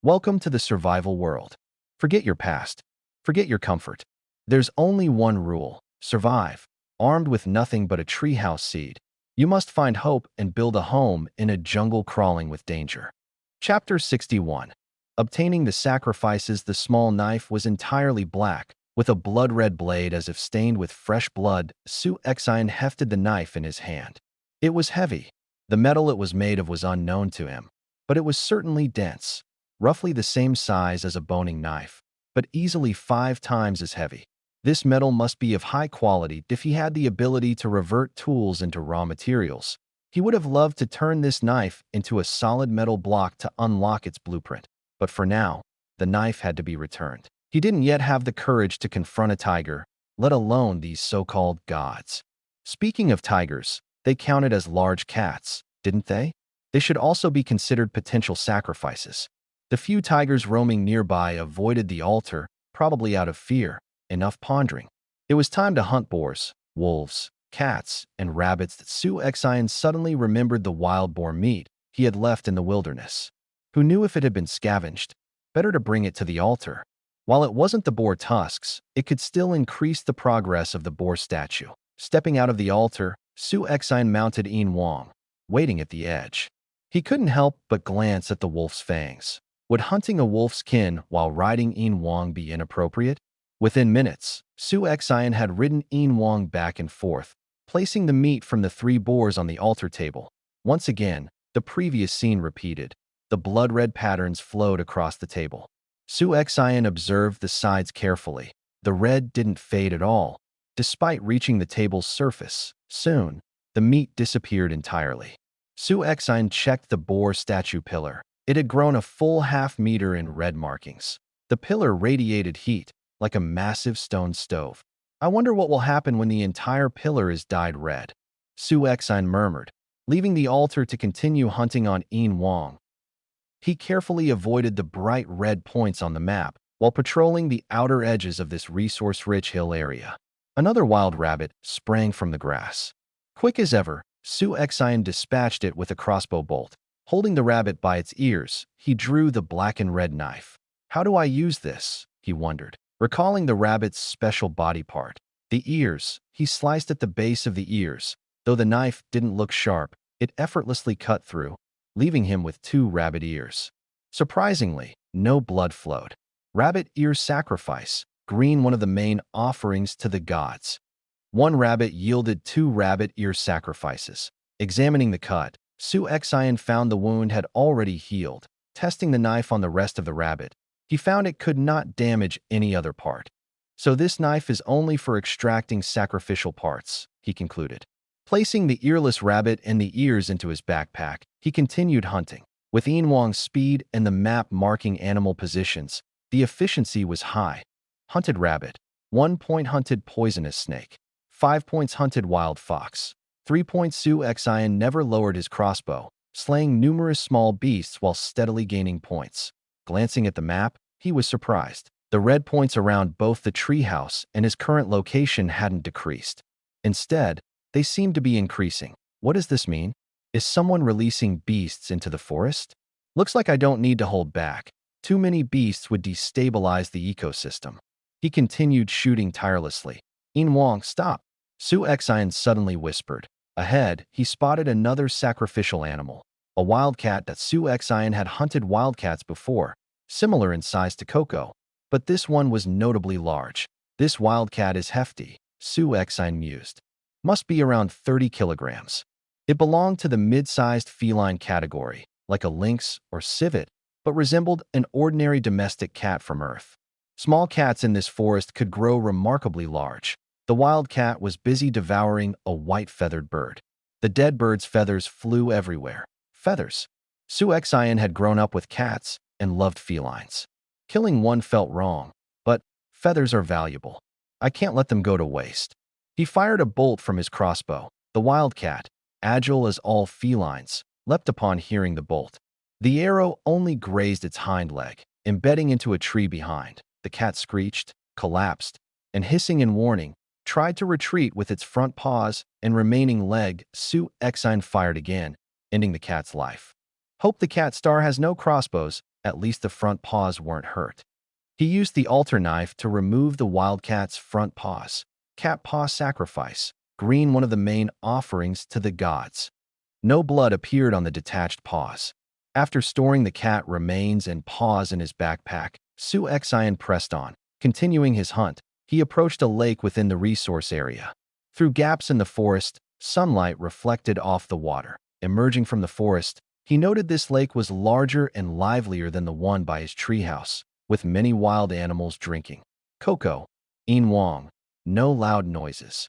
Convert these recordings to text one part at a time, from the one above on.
Welcome to the survival world. Forget your past. Forget your comfort. There's only one rule: survive. Armed with nothing but a treehouse seed, you must find hope and build a home in a jungle crawling with danger. Chapter 61. Obtaining the sacrifices. The small knife was entirely black, with a blood-red blade as if stained with fresh blood. Su Exine hefted the knife in his hand. It was heavy. The metal it was made of was unknown to him, but it was certainly dense, roughly the same size as a boning knife, but easily 5 times as heavy. This metal must be of high quality. If he had the ability to revert tools into raw materials, he would have loved to turn this knife into a solid metal block to unlock its blueprint. But for now, the knife had to be returned. He didn't yet have the courage to confront a tiger, let alone these so-called gods. Speaking of tigers, they counted as large cats, didn't they? They should also be considered potential sacrifices. The few tigers roaming nearby avoided the altar, probably out of fear. Enough pondering. It was time to hunt boars, wolves, cats, and rabbits. Su Exine suddenly remembered the wild boar meat he had left in the wilderness. Who knew if it had been scavenged? Better to bring it to the altar. While it wasn't the boar tusks, it could still increase the progress of the boar statue. Stepping out of the altar, Su Exine mounted Yin Wang, waiting at the edge. He couldn't help but glance at the wolf's fangs. Would hunting a wolf's kin while riding Yin Wang be inappropriate? Within minutes, Su Exine had ridden Yin Wang back and forth, placing the meat from the 3 boars on the altar table. Once again, the previous scene repeated. The blood-red patterns flowed across the table. Su Exine observed the sides carefully. The red didn't fade at all, despite reaching the table's surface. Soon, the meat disappeared entirely. Su Exine checked the boar statue pillar. It had grown a full half-meter in red markings. The pillar radiated heat, like a massive stone stove. I wonder what will happen when the entire pillar is dyed red, Su Exine murmured, leaving the altar to continue hunting on Yin Wang. He carefully avoided the bright red points on the map while patrolling the outer edges of this resource-rich hill area. Another wild rabbit sprang from the grass. Quick as ever, Su Exine dispatched it with a crossbow bolt. Holding the rabbit by its ears, he drew the black and red knife. How do I use this? He wondered, recalling the rabbit's special body part. The ears. He sliced at the base of the ears. Though the knife didn't look sharp, it effortlessly cut through, leaving him with 2 rabbit ears. Surprisingly, no blood flowed. Rabbit ear sacrifice. Green, one of the main offerings to the gods. 1 rabbit yielded 2 rabbit ear sacrifices. Examining the cut, Su Exine found the wound had already healed. Testing the knife on the rest of the rabbit, he found it could not damage any other part. So this knife is only for extracting sacrificial parts, he concluded. Placing the earless rabbit and the ears into his backpack, he continued hunting. With Yin Wang's speed and the map marking animal positions, the efficiency was high. Hunted rabbit. 1 point hunted poisonous snake. 5 points hunted wild fox. 3 points. Su Exine never lowered his crossbow, slaying numerous small beasts while steadily gaining points. Glancing at the map, he was surprised. The red points around both the treehouse and his current location hadn't decreased. Instead, they seemed to be increasing. What does this mean? Is someone releasing beasts into the forest? Looks like I don't need to hold back. Too many beasts would destabilize the ecosystem. He continued shooting tirelessly. Yin Wang, stop! Su Exine suddenly whispered. Ahead, he spotted another sacrificial animal. A wildcat. That Su Exine had hunted wildcats before, similar in size to Coco, but this one was notably large. This wildcat is hefty, Su Exine mused. Must be around 30 kilograms. It belonged to the mid-sized feline category, like a lynx or civet, but resembled an ordinary domestic cat from Earth. Small cats in this forest could grow remarkably large. The wildcat was busy devouring a white feathered bird. The dead bird's feathers flew everywhere. Feathers. Su Exine had grown up with cats and loved felines. Killing one felt wrong, but feathers are valuable. I can't let them go to waste. He fired a bolt from his crossbow. The wildcat, agile as all felines, leapt upon hearing the bolt. The arrow only grazed its hind leg, embedding into a tree behind. The cat screeched, collapsed, and hissing in warning, tried to retreat with its front paws and remaining leg. Su Exine fired again, ending the cat's life. Hope the cat star has no crossbows, At least the front paws weren't hurt. He used the altar knife to remove the wildcat's front paws. Cat paw sacrifice. Green, one of the main offerings to the gods. No blood appeared on the detached paws. After storing the cat remains and paws in his backpack, Su-Xian pressed on. Continuing his hunt, he approached a lake within the resource area. Through gaps in the forest, sunlight reflected off the water. Emerging from the forest, he noted this lake was larger and livelier than the one by his treehouse, with many wild animals drinking. Coco, Yin Wang, no loud noises.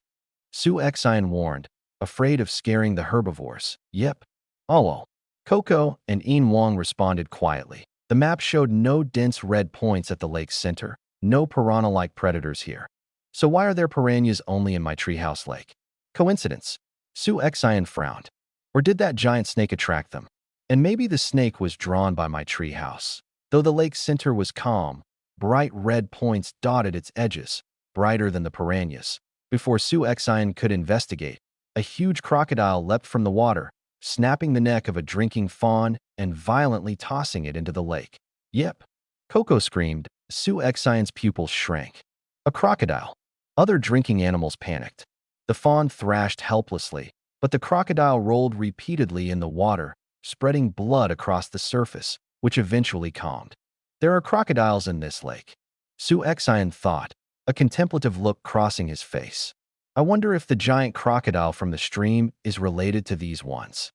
Su-Xian warned, afraid of scaring the herbivores. Yep. Oh. Coco and Yin Wang responded quietly. The map showed no dense red points at the lake's center, no piranha-like predators here. So why are there piranhas only in my treehouse lake? Coincidence? Su-Xian frowned. Or did that giant snake attract them? And maybe the snake was drawn by my treehouse. Though the lake's center was calm, bright red points dotted its edges, brighter than the piranhas. Before Su-Xian could investigate, a huge crocodile leapt from the water, snapping the neck of a drinking fawn and violently tossing it into the lake. Yep. Coco screamed. Su-Xian's pupils shrank. A crocodile. Other drinking animals panicked. The fawn thrashed helplessly, but the crocodile rolled repeatedly in the water, spreading blood across the surface, which eventually calmed. There are crocodiles in this lake. Su-Xian thought, a contemplative look crossing his face. I wonder if the giant crocodile from the stream is related to these ones.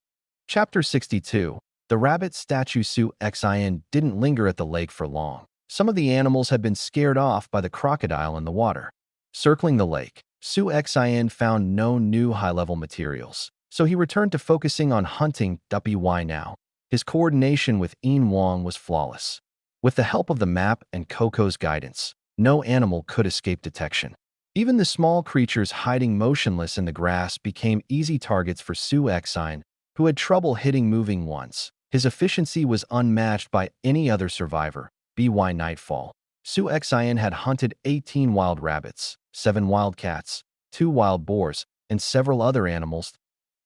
Chapter 62. The rabbit statue. Su-Xian didn't linger at the lake for long. Some of the animals had been scared off by the crocodile in the water. Circling the lake, Su-Xian found no new high-level materials, so he returned to focusing on hunting. Why now? His coordination with Yin Wang was flawless. With the help of the map and Coco's guidance, no animal could escape detection. Even the small creatures hiding motionless in the grass became easy targets for Su-Xian, who had trouble hitting moving ones. His efficiency was unmatched by any other survivor. By nightfall, Su-Xian had hunted 18 wild rabbits, 7 wild cats, 2 wild boars, and several other animals.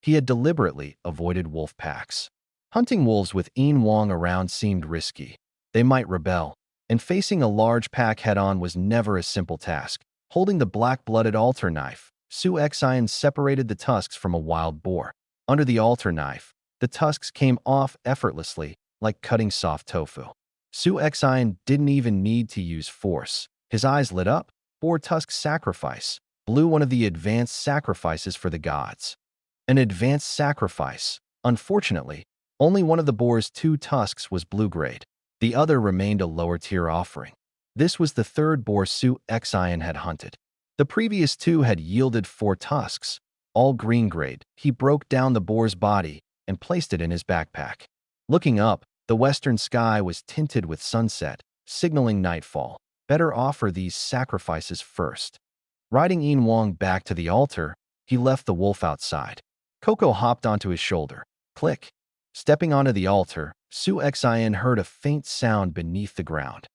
He had deliberately avoided wolf packs. Hunting wolves with Yin Wang around seemed risky. They might rebel, and facing a large pack head-on was never a simple task. Holding the black-blooded altar knife, Su-Xian separated the tusks from a wild boar. Under the altar knife, the tusks came off effortlessly, like cutting soft tofu. Su-Xian didn't even need to use force. His eyes lit up. Boar tusk sacrifice. Blue, one of the advanced sacrifices for the gods. An advanced sacrifice. Unfortunately, only one of the boar's 2 tusks was blue-grade. The other remained a lower-tier offering. This was the third boar Su-Xian had hunted. The previous 2 had yielded 4 tusks, all green-grade. He broke down the boar's body and placed it in his backpack. Looking up, the western sky was tinted with sunset, signaling nightfall. Better offer these sacrifices first. Riding Yin Wang back to the altar, he left the wolf outside. Coco hopped onto his shoulder. Click. Stepping onto the altar, Su-Xian heard a faint sound beneath the ground.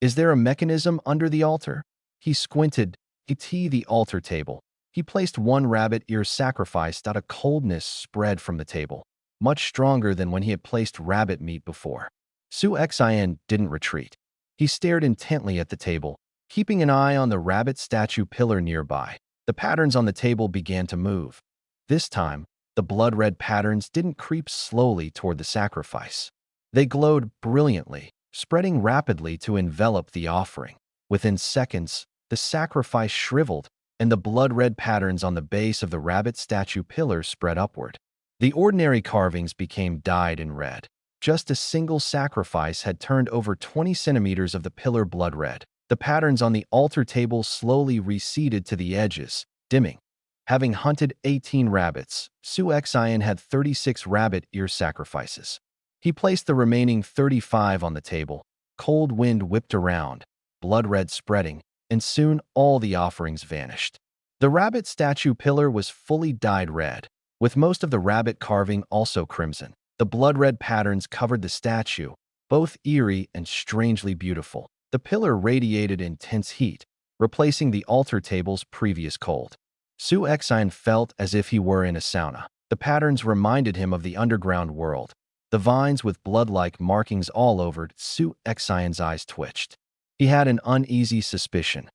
Is there a mechanism under the altar? He squinted. The altar table. He placed 1 rabbit ear sacrificed. A coldness spread from the table, much stronger than when he had placed rabbit meat before. Su-Xian didn't retreat. He stared intently at the table, keeping an eye on the rabbit statue pillar nearby. The patterns on the table began to move. This time, the blood-red patterns didn't creep slowly toward the sacrifice. They glowed brilliantly, spreading rapidly to envelop the offering. Within seconds, the sacrifice shriveled, and the blood-red patterns on the base of the rabbit statue pillar spread upward. The ordinary carvings became dyed in red. Just a single sacrifice had turned over 20 centimeters of the pillar blood red. The patterns on the altar table slowly receded to the edges, dimming. Having hunted 18 rabbits, Su-Xian had 36 rabbit ear sacrifices. He placed the remaining 35 on the table. Cold wind whipped around, blood red spreading, and soon all the offerings vanished. The rabbit statue pillar was fully dyed red, with most of the rabbit carving also crimson. The blood-red patterns covered the statue, both eerie and strangely beautiful. The pillar radiated intense heat, replacing the altar table's previous cold. Su-Xian felt as if he were in a sauna. The patterns reminded him of the underground world, The vines with blood-like markings all over Su Xian's eyes twitched. He had an uneasy suspicion.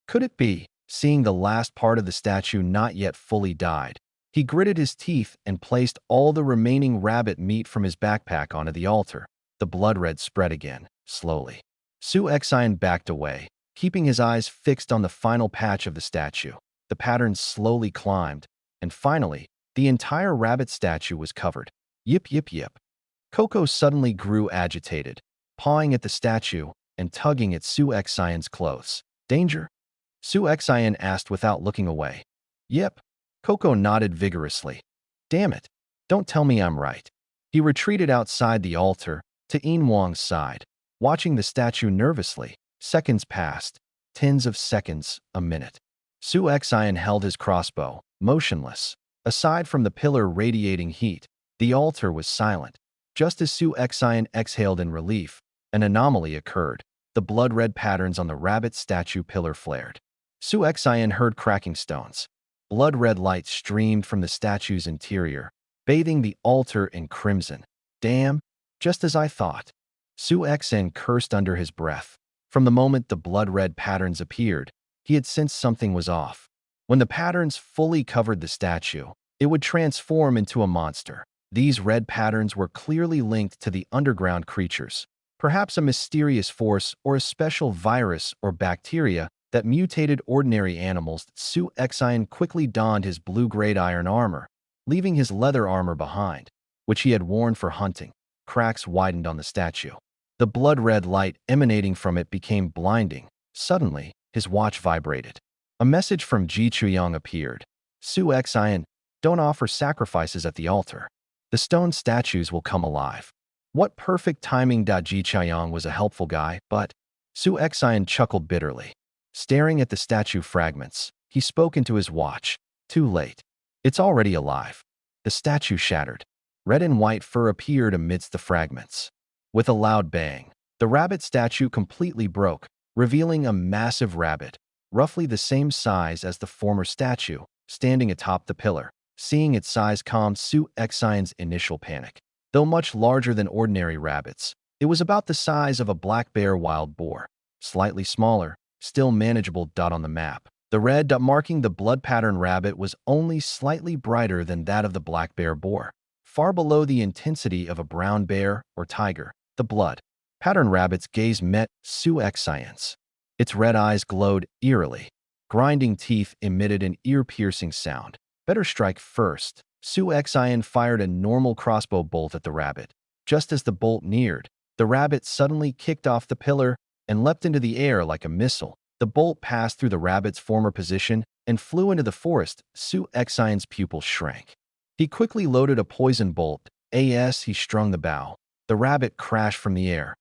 Could it be, seeing the last part of the statue not yet fully died? He gritted his teeth and placed all the remaining rabbit meat from his backpack onto the altar. The blood red spread again, slowly. Su Xian backed away, keeping his eyes fixed on the final patch of the statue. The pattern slowly climbed, and finally, the entire rabbit statue was covered. Yip yip yip. Coco suddenly grew agitated, pawing at the statue and tugging at Su Xian's clothes. Danger? Su Xian asked without looking away. Yep. Coco nodded vigorously. Damn it. Don't tell me I'm right. He retreated outside the altar, to Yin Wang's side, watching the statue nervously. Seconds passed. Tens of seconds, a minute. Su Xian held his crossbow, motionless. Aside from the pillar radiating heat, the altar was silent. Just as Su Xian exhaled in relief, an anomaly occurred. The blood-red patterns on the rabbit statue pillar flared. Su Xian heard cracking stones. Blood-red light streamed from the statue's interior, bathing the altar in crimson. Damn, just as I thought. Su Xian cursed under his breath. From the moment the blood-red patterns appeared, he had sensed something was off. When the patterns fully covered the statue, it would transform into a monster. These red patterns were clearly linked to the underground creatures, perhaps a mysterious force or a special virus or bacteria that mutated ordinary animals. Su Xian quickly donned his blue-grade iron armor, leaving his leather armor behind, which he had worn for hunting. Cracks widened on the statue. The blood-red light emanating from it became blinding. Suddenly, his watch vibrated. A message from Ji Chuyang appeared. Su Xian, don't offer sacrifices at the altar. The stone statues will come alive. What perfect timing! Ji Chuyang was a helpful guy, but Su Xian chuckled bitterly. Staring at the statue fragments, he spoke into his watch. Too late. It's already alive. The statue shattered. Red and white fur appeared amidst the fragments. With a loud bang, the rabbit statue completely broke, revealing a massive rabbit, roughly the same size as the former statue, standing atop the pillar. Seeing its size calmed Su Xian's initial panic. Though much larger than ordinary rabbits, it was about the size of a black bear wild boar. Slightly smaller, still manageable. On the map, the red dot marking the blood pattern rabbit was only slightly brighter than that of the black bear boar, far below the intensity of a brown bear or tiger. The blood pattern rabbit's gaze met Su Xian's. Its red eyes glowed eerily. Grinding teeth emitted an ear-piercing sound. Better strike first. Su Xian fired a normal crossbow bolt at the rabbit. Just as the bolt neared, the rabbit suddenly kicked off the pillar and leapt into the air like a missile. The bolt passed through the rabbit's former position and flew into the forest. Su Xian's pupils shrank. He quickly loaded a poison bolt. As he strung the bow, the rabbit crashed from the air.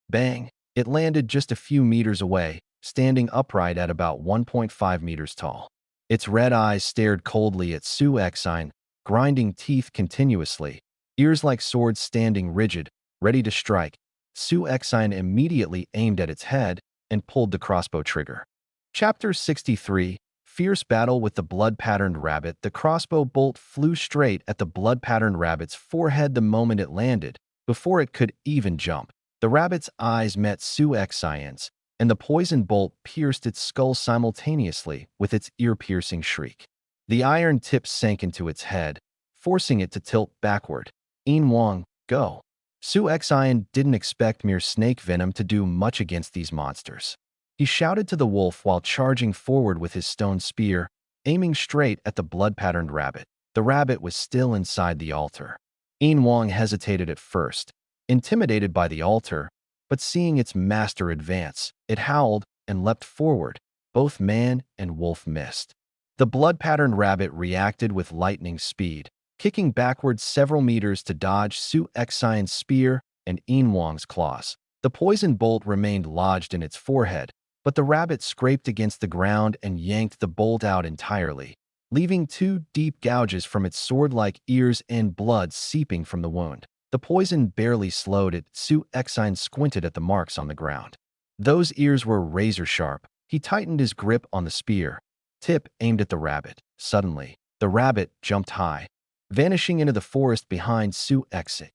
Bang! It landed just a few meters away, standing upright at about 1.5 meters tall. Its red eyes stared coldly at Su Xian, grinding teeth continuously, ears like swords standing rigid, ready to strike. Su Xian immediately aimed at its head and pulled the crossbow trigger. Chapter 63, Fierce Battle with the Blood-Patterned Rabbit. The crossbow bolt flew straight at the blood-patterned rabbit's forehead the moment it landed, before it could even jump. The rabbit's eyes met Su Xian's, and the poison bolt pierced its skull simultaneously with its ear-piercing shriek. The iron tip sank into its head, forcing it to tilt backward. Yin Wang, go. Su Xian didn't expect mere snake venom to do much against these monsters. He shouted to the wolf while charging forward with his stone spear, aiming straight at the blood-patterned rabbit. The rabbit was still inside the altar. Yin Wang hesitated at first, intimidated by the altar, but seeing its master advance, it howled and leapt forward. Both man and wolf missed. The blood-patterned rabbit reacted with lightning speed, kicking backward several meters to dodge Su Xian's spear and Yin Wang's claws. The poison bolt remained lodged in its forehead, but the rabbit scraped against the ground and yanked the bolt out entirely, leaving two deep gouges from its sword-like ears and blood seeping from the wound. The poison barely slowed it. Su Xian squinted at the marks on the ground. Those ears were razor-sharp. He tightened his grip on the spear. Tip aimed at the rabbit. Suddenly, the rabbit jumped high, vanishing into the forest behind Su Xian.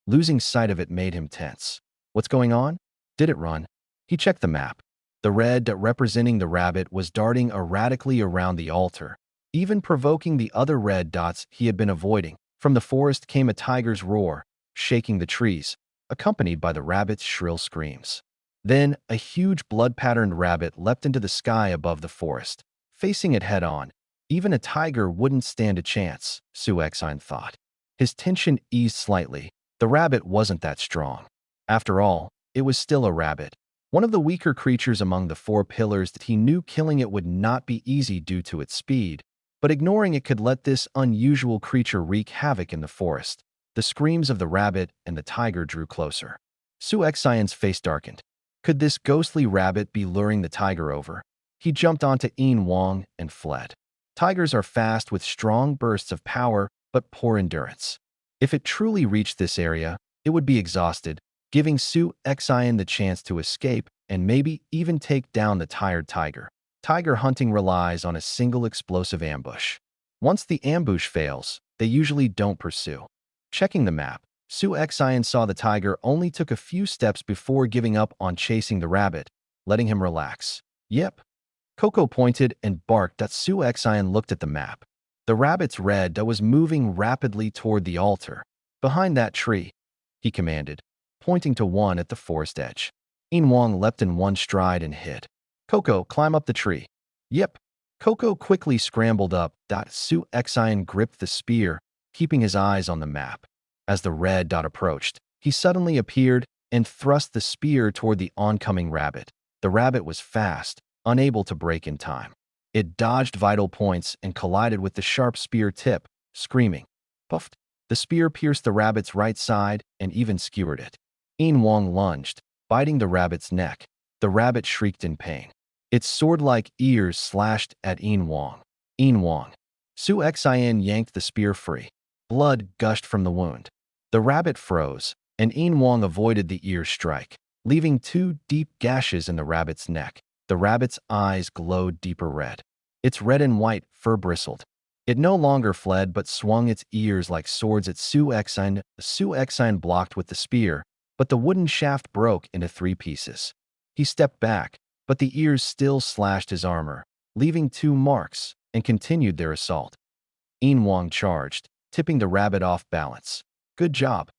Losing sight of it made him tense. What's going on? Did it run? He checked the map. The red dot representing the rabbit was darting erratically around the altar, even provoking the other red dots he had been avoiding. From the forest came a tiger's roar, shaking the trees, accompanied by the rabbit's shrill screams. Then, a huge blood-patterned rabbit leapt into the sky above the forest, facing it head-on. Even a tiger wouldn't stand a chance, Su Exine thought. His tension eased slightly. The rabbit wasn't that strong. After all, it was still a rabbit, one of the weaker creatures among the four pillars that he knew killing it would not be easy due to its speed, but ignoring it could let this unusual creature wreak havoc in the forest. The screams of the rabbit and the tiger drew closer. Su Exine's face darkened. Could this ghostly rabbit be luring the tiger over? He jumped onto Yin Wang and fled. Tigers are fast with strong bursts of power, but poor endurance. If it truly reached this area, it would be exhausted, giving Su Exine the chance to escape and maybe even take down the tired tiger. Tiger hunting relies on a single explosive ambush. Once the ambush fails, they usually don't pursue. Checking the map, Su Exine saw the tiger only took a few steps before giving up on chasing the rabbit, letting him relax. Yep. Coco pointed and barked. Su Exine looked at the map. The rabbit's red dot was moving rapidly toward the altar. Behind that tree, he commanded, pointing to one at the forest edge. Yin Wang leapt in one stride and hid. Coco, climb up the tree. Yep. Coco quickly scrambled up. Su Exine gripped the spear, keeping his eyes on the map. As the red dot approached, he suddenly appeared and thrust the spear toward the oncoming rabbit. The rabbit was fast, unable to break in time. It dodged vital points and collided with the sharp spear tip, screaming. Puffed. The spear pierced the rabbit's right side and even skewered it. Yin Wang lunged, biting the rabbit's neck. The rabbit shrieked in pain. Its sword-like ears slashed at Yin Wang. Yin Wang. Su Exine yanked the spear free. Blood gushed from the wound. The rabbit froze, and Yin Wang avoided the ear strike, leaving two deep gashes in the rabbit's neck. The rabbit's eyes glowed deeper red. Its red and white fur bristled. It no longer fled but swung its ears like swords at Su Exine. Su Exine blocked with the spear, but the wooden shaft broke into 3 pieces. He stepped back, but the ears still slashed his armor, leaving 2 marks, and continued their assault. Yin Wang charged, tipping the rabbit off balance. Good job.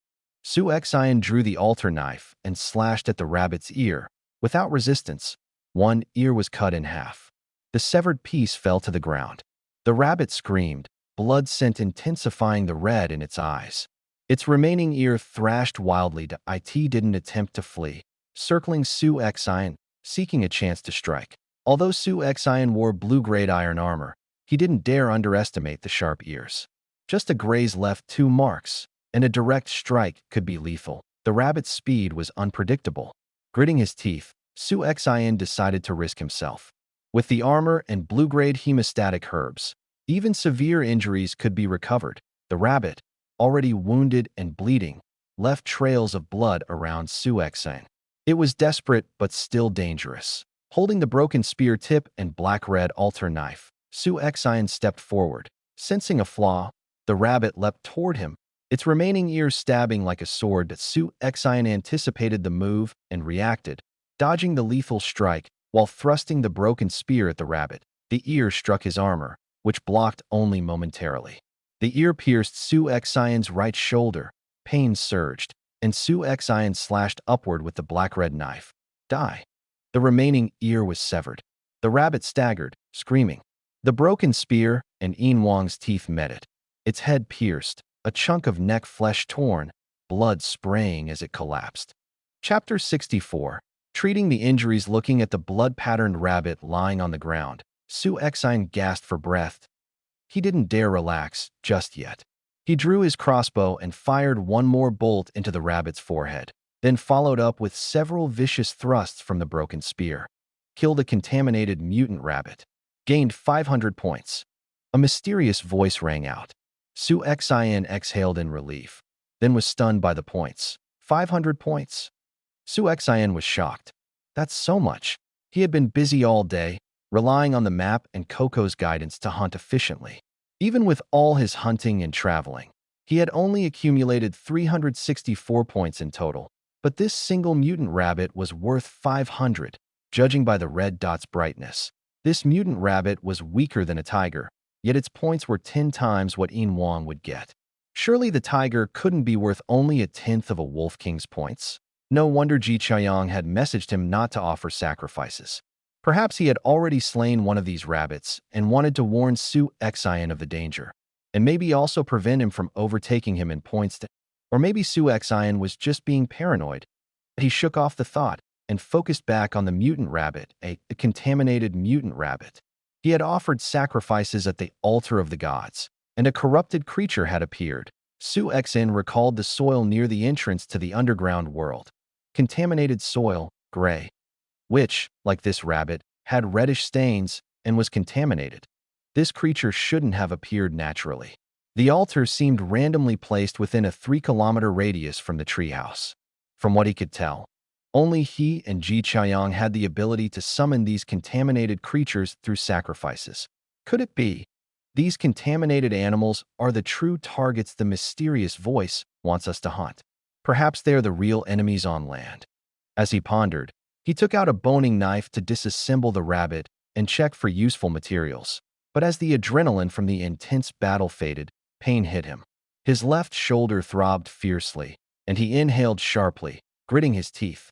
Su Exine drew the altar knife and slashed at the rabbit's ear. Without resistance, one ear was cut in half. The severed piece fell to the ground. The rabbit screamed, blood scent intensifying the red in its eyes. Its remaining ear thrashed wildly. It didn't attempt to flee, circling Su Exine, seeking a chance to strike. Although Su Exine wore blue-grade iron armor, he didn't dare underestimate the sharp ears. Just a graze left 2 marks, and a direct strike could be lethal. The rabbit's speed was unpredictable. Gritting his teeth, Su Exine decided to risk himself. With the armor and blue-grade hemostatic herbs, even severe injuries could be recovered. The rabbit, already wounded and bleeding, left trails of blood around Su Exine. It was desperate but still dangerous. Holding the broken spear tip and black-red altar knife, Su Exine stepped forward. Sensing a flaw, the rabbit leapt toward him, its remaining ears stabbing like a sword. Su Exine anticipated the move and reacted, dodging the lethal strike while thrusting the broken spear at the rabbit. The ear struck his armor, which blocked only momentarily. The ear pierced Su Exine's right shoulder. Pain surged, and Su Exine slashed upward with the black-red knife. Die. The remaining ear was severed. The rabbit staggered, screaming. The broken spear and Yin Wang's teeth met it. Its head pierced, a chunk of neck flesh torn, blood spraying as it collapsed. Chapter 64. Treating the injuries. Looking at the blood-patterned rabbit lying on the ground, Su Exine gasped for breath. He didn't dare relax just yet. He drew his crossbow and fired one more bolt into the rabbit's forehead, then followed up with several vicious thrusts from the broken spear. Killed a contaminated mutant rabbit. Gained 500 points. A mysterious voice rang out. Su Exine exhaled in relief, then was stunned by the points. 500 points. Su Exine was shocked. That's so much. He had been busy all day, relying on the map and Coco's guidance to hunt efficiently. Even with all his hunting and traveling, He had only accumulated 364 points in total, but this single mutant rabbit was worth 500, judging by the red dot's brightness. This mutant rabbit was weaker than a tiger, yet its points were 10 times what Yin Wang would get. Surely the tiger couldn't be worth only a tenth of a wolf king's points. No wonder Ji Chaoyang had messaged him not to offer sacrifices. Perhaps he had already slain one of these rabbits and wanted to warn Su Xian of the danger, and maybe also prevent him from overtaking him in points. Or maybe Su Xian was just being paranoid. He shook off the thought and focused back on the mutant rabbit, a contaminated mutant rabbit. He had offered sacrifices at the altar of the gods, and a corrupted creature had appeared. Su Xian recalled the soil near the entrance to the underground world. Contaminated soil, gray, which, like this rabbit, had reddish stains and was contaminated. This creature shouldn't have appeared naturally. The altar seemed randomly placed within a 3-kilometer radius from the treehouse. From what he could tell, only he and Ji Chaoyang had the ability to summon these contaminated creatures through sacrifices. Could it be these contaminated animals are the true targets the mysterious voice wants us to hunt? Perhaps they are the real enemies on land. As he pondered, he took out a boning knife to disassemble the rabbit and check for useful materials. But as the adrenaline from the intense battle faded, pain hit him. His left shoulder throbbed fiercely, and he inhaled sharply, gritting his teeth.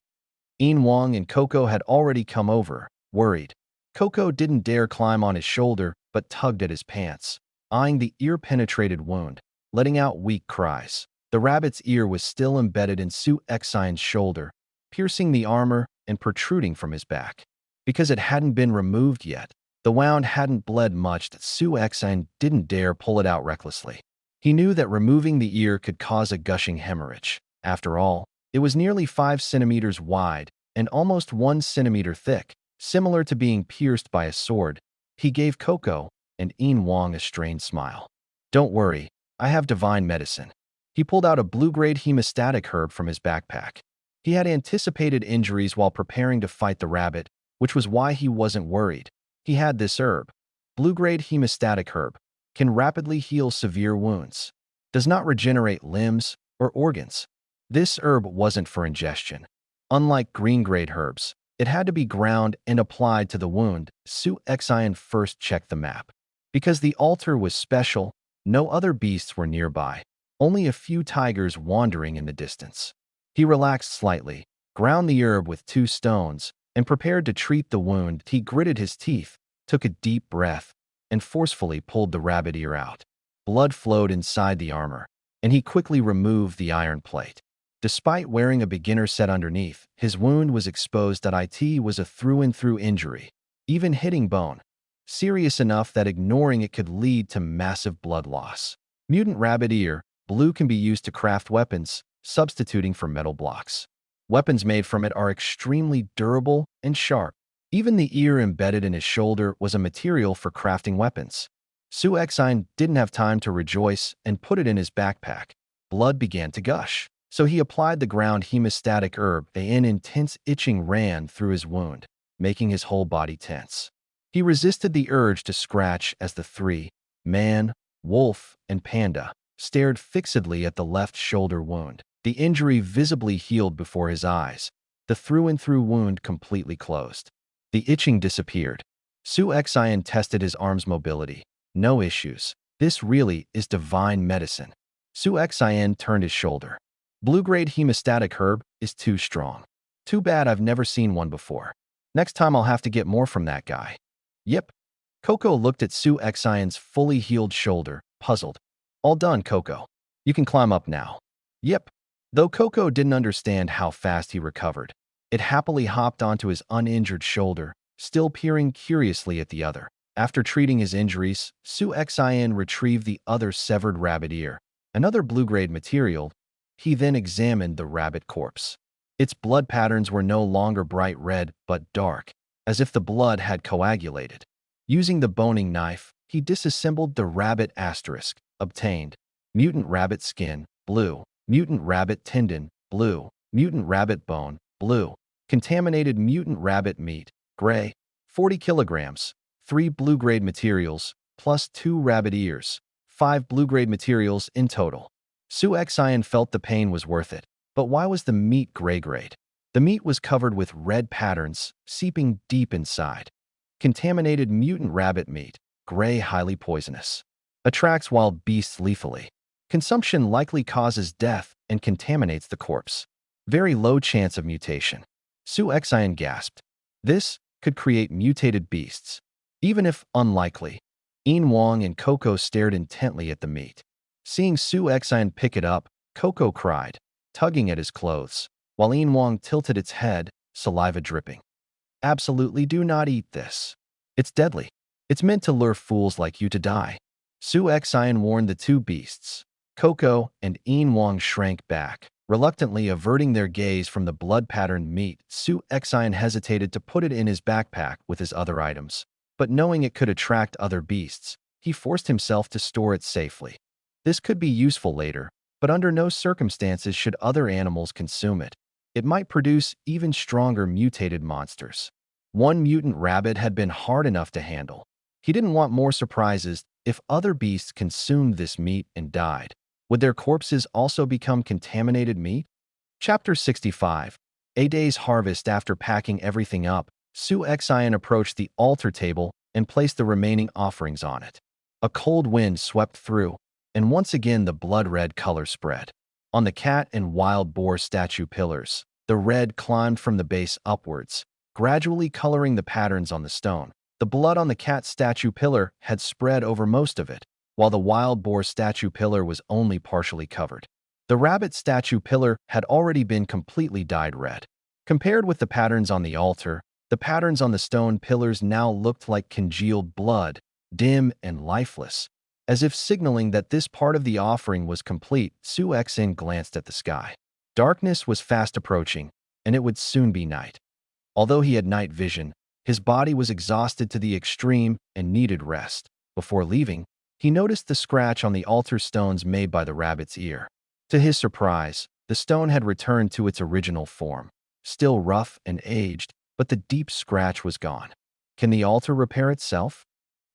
Yin Wang and Coco had already come over, worried. Coco didn't dare climb on his shoulder, but tugged at his pants, eyeing the ear-penetrated wound, letting out weak cries. The rabbit's ear was still embedded in Su Xian's shoulder, piercing the armor and protruding from his back. Because it hadn't been removed yet, the wound hadn't bled much that Su Xian didn't dare pull it out recklessly. He knew that removing the ear could cause a gushing hemorrhage. After all, it was nearly 5 centimeters wide and almost 1 centimeter thick, similar to being pierced by a sword. He gave Coco and Yin Wang a strained smile. "Don't worry, I have divine medicine." He pulled out a blue-grade hemostatic herb from his backpack. He had anticipated injuries while preparing to fight the rabbit, which was why he wasn't worried. He had this herb. Blue-grade hemostatic herb can rapidly heal severe wounds, does not regenerate limbs or organs. This herb wasn't for ingestion. Unlike green-grade herbs, it had to be ground and applied to the wound. Su Xian first checked the map. Because the altar was special, no other beasts were nearby, only a few tigers wandering in the distance. He relaxed slightly, ground the herb with 2 stones, and prepared to treat the wound. He gritted his teeth, took a deep breath, and forcefully pulled the rabbit ear out. Blood flowed inside the armor, and he quickly removed the iron plate. Despite wearing a beginner set underneath, his wound was exposed. It was a through-and-through injury, even hitting bone. Serious enough that ignoring it could lead to massive blood loss. Mutant rabbit ear, blue, can be used to craft weapons, substituting for metal blocks. Weapons made from it are extremely durable and sharp. Even the ear embedded in his shoulder was a material for crafting weapons. Su Xian didn't have time to rejoice and put it in his backpack. Blood began to gush, so he applied the ground hemostatic herb. An intense itching ran through his wound, making his whole body tense. He resisted the urge to scratch as the 3, man, wolf, and panda, stared fixedly at the left shoulder wound. The injury visibly healed before his eyes. The through-and-through wound completely closed. The itching disappeared. Su Xian tested his arm's mobility. No issues. This really is divine medicine. Su Xian turned his shoulder. Blue-grade hemostatic herb is too strong. Too bad I've never seen one before. Next time I'll have to get more from that guy. Yep. Coco looked at Su Xian's fully healed shoulder, puzzled. All done, Coco. You can climb up now. Yep. Though Coco didn't understand how fast he recovered, it happily hopped onto his uninjured shoulder, still peering curiously at the other. After treating his injuries, Su Xian retrieved the other severed rabbit ear, another blue-grade material. He then examined the rabbit corpse. Its blood patterns were no longer bright red, but dark, as if the blood had coagulated. Using the boning knife, he disassembled the rabbit asterisk, obtained mutant rabbit skin, blue, mutant rabbit tendon, blue, mutant rabbit bone, blue, contaminated mutant rabbit meat, gray, 40 kilograms, 3 blue-grade materials, plus 2 rabbit ears, 5 blue-grade materials in total. Su Xian felt the pain was worth it. But why was the meat gray-grayed? The meat was covered with red patterns, seeping deep inside. Contaminated mutant rabbit meat, gray, highly poisonous. Attracts wild beasts lethally. Consumption likely causes death and contaminates the corpse. Very low chance of mutation. Su Xian gasped. This could create mutated beasts. Even if unlikely. Yin Wang and Coco stared intently at the meat. Seeing Su Xian pick it up, Coco cried, tugging at his clothes, while Yin Wang tilted its head, saliva dripping. Absolutely do not eat this. It's deadly. It's meant to lure fools like you to die. Su Xian warned the two beasts. Coco and Yin Wang shrank back, reluctantly averting their gaze from the blood-patterned meat. Su Xian hesitated to put it in his backpack with his other items, but knowing it could attract other beasts, he forced himself to store it safely. This could be useful later, but under no circumstances should other animals consume it. It might produce even stronger mutated monsters. One mutant rabbit had been hard enough to handle. He didn't want more surprises if other beasts consumed this meat and died. Would their corpses also become contaminated meat? Chapter 65. A day's harvest. After packing everything up, Su Xian approached the altar table and placed the remaining offerings on it. A cold wind swept through, and once again the blood-red color spread. On the cat and wild boar statue pillars, the red climbed from the base upwards, gradually coloring the patterns on the stone. The blood on the cat statue pillar had spread over most of it, while the wild boar statue pillar was only partially covered. The rabbit statue pillar had already been completely dyed red. Compared with the patterns on the altar, the patterns on the stone pillars now looked like congealed blood, dim and lifeless. As if signaling that this part of the offering was complete, Su Xian glanced at the sky. Darkness was fast approaching, and it would soon be night. Although he had night vision, his body was exhausted to the extreme and needed rest. Before leaving, he noticed the scratch on the altar stones made by the rabbit's ear. To his surprise, the stone had returned to its original form, still rough and aged, but the deep scratch was gone. Can the altar repair itself?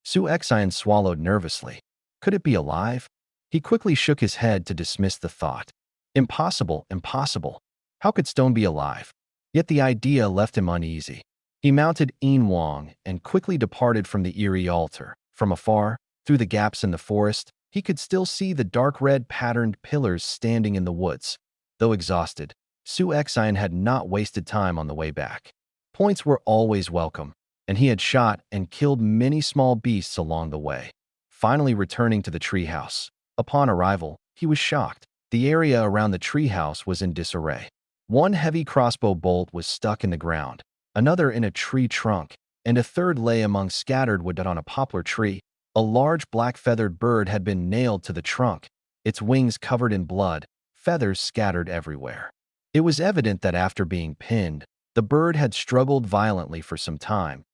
Su Xian swallowed nervously. Could it be alive? He quickly shook his head to dismiss the thought. Impossible, impossible. How could stone be alive? Yet the idea left him uneasy. He mounted Yin Wang and quickly departed from the eerie altar. From afar, through the gaps in the forest, he could still see the dark red patterned pillars standing in the woods. Though exhausted, Su Xian had not wasted time on the way back. Points were always welcome, and he had shot and killed many small beasts along the way. Finally returning to the treehouse. Upon arrival, he was shocked. The area around the treehouse was in disarray. One heavy crossbow bolt was stuck in the ground, another in a tree trunk, and a third lay among scattered wood on a poplar tree. A large black-feathered bird had been nailed to the trunk, its wings covered in blood, feathers scattered everywhere. It was evident that after being pinned, the bird had struggled violently for some time.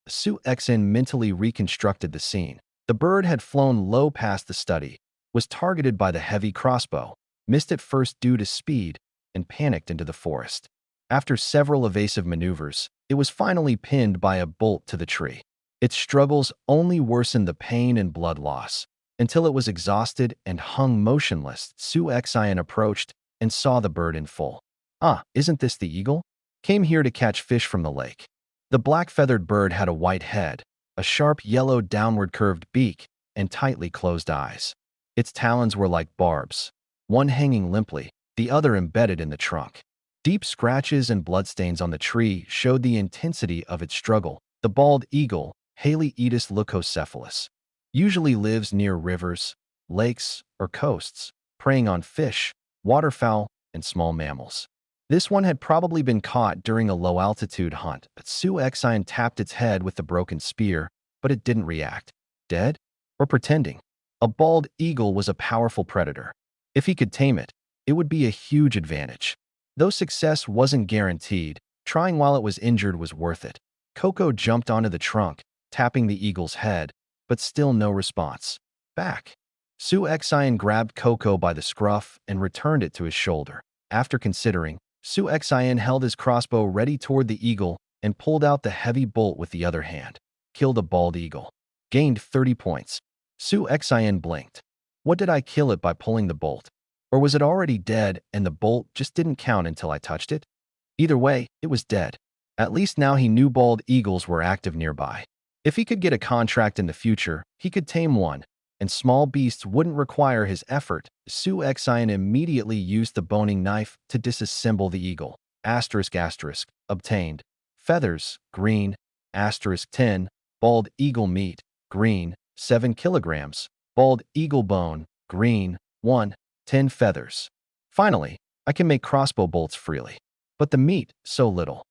Su Xian mentally reconstructed the scene. The bird had flown low past the study, was targeted by the heavy crossbow, missed at first due to speed, and panicked into the forest. After several evasive maneuvers, it was finally pinned by a bolt to the tree. Its struggles only worsened the pain and blood loss, until it was exhausted and hung motionless. Su Xian approached and saw the bird in full. Ah, isn't this the eagle? Came here to catch fish from the lake. The black-feathered bird had a white head, a sharp yellow downward-curved beak, and tightly closed eyes. Its talons were like barbs, one hanging limply, the other embedded in the trunk. Deep scratches and bloodstains on the tree showed the intensity of its struggle. The bald eagle, Haliaeetus leucocephalus, usually lives near rivers, lakes, or coasts, preying on fish, waterfowl, and small mammals. This one had probably been caught during a low-altitude hunt. Su Xian tapped its head with the broken spear, but it didn't react. Dead? Or pretending? A bald eagle was a powerful predator. If he could tame it, it would be a huge advantage. Though success wasn't guaranteed, trying while it was injured was worth it. Coco jumped onto the trunk, tapping the eagle's head, but still no response. Back. Su Xian grabbed Coco by the scruff and returned it to his shoulder. After considering, Su Xian held his crossbow ready toward the eagle and pulled out the heavy bolt with the other hand. Killed a bald eagle. Gained 30 points. Su Xian blinked. What did I kill it by pulling the bolt? Or was it already dead and the bolt just didn't count until I touched it? Either way, it was dead. At least now he knew bald eagles were active nearby. If he could get a contract in the future, he could tame one, and small beasts wouldn't require his effort. Su Xian immediately used the boning knife to disassemble the eagle. Asterisk asterisk. Obtained. Feathers, green. Asterisk 10. Bald eagle meat, green. 7 kilograms. Bald eagle bone, green. 1. 10 feathers. Finally, I can make crossbow bolts freely. But the meat, so little.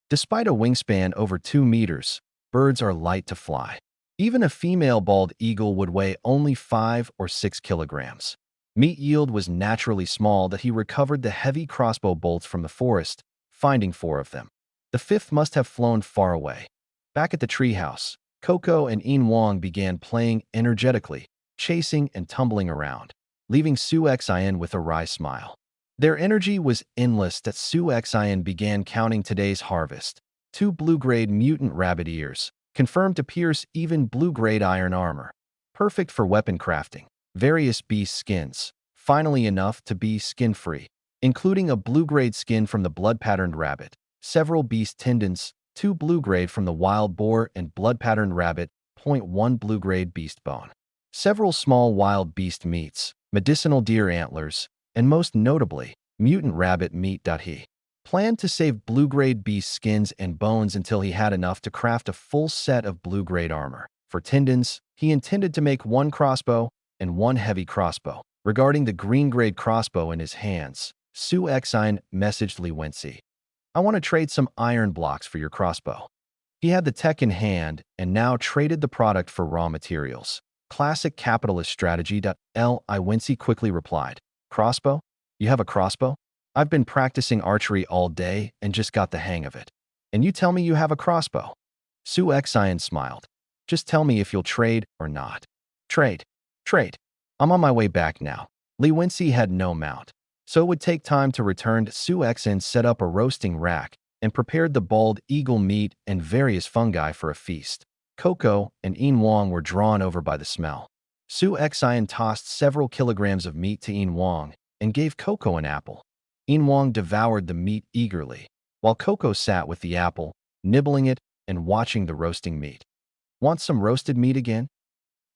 Despite a wingspan over 2 meters, birds are light to fly. Even a female bald eagle would weigh only 5 or 6 kilograms. Meat yield was naturally small that he recovered the heavy crossbow bolts from the forest, finding 4 of them. The 5th must have flown far away. Back at the treehouse, Coco and Yin Wang began playing energetically, chasing and tumbling around, leaving Su Xian with a wry smile. Their energy was endless that Su Xian began counting today's harvest. 2 blue-grade mutant rabbit ears, confirmed to pierce even blue-grade iron armor. Perfect for weapon crafting. Various beast skins, finally enough to be skin-free, including a blue-grade skin from the blood-patterned rabbit, several beast tendons, 2 blue-grade from the wild boar and blood-patterned rabbit, 0.1 blue-grade beast bone. Several small wild beast meats, medicinal deer antlers, and most notably, mutant rabbit meat. He planned to save blue-grade beast skins and bones until he had enough to craft a full set of blue-grade armor. For tendons, he intended to make 1 crossbow and 1 heavy crossbow. Regarding the green-grade crossbow in his hands, Su Xian messaged Li Wenci, "I want to trade some iron blocks for your crossbow." He had the tech in hand and now traded the product for raw materials. Classic capitalist strategy. Li Wenci quickly replied, "Crossbow? You have a crossbow? I've been practicing archery all day and just got the hang of it. And you tell me you have a crossbow?" Su Xian smiled. "Just tell me if you'll trade or not." "Trade. Trade. I'm on my way back now." Li Wenci had no mount, so it would take time to return. Su Xian set up a roasting rack and prepared the bald eagle meat and various fungi for a feast. Coco and Yin Wang were drawn over by the smell. Su Xian tossed several kilograms of meat to Yin Wang and gave Coco an apple. Yin Wang devoured the meat eagerly, while Coco sat with the apple, nibbling it and watching the roasting meat. "Want some roasted meat again?"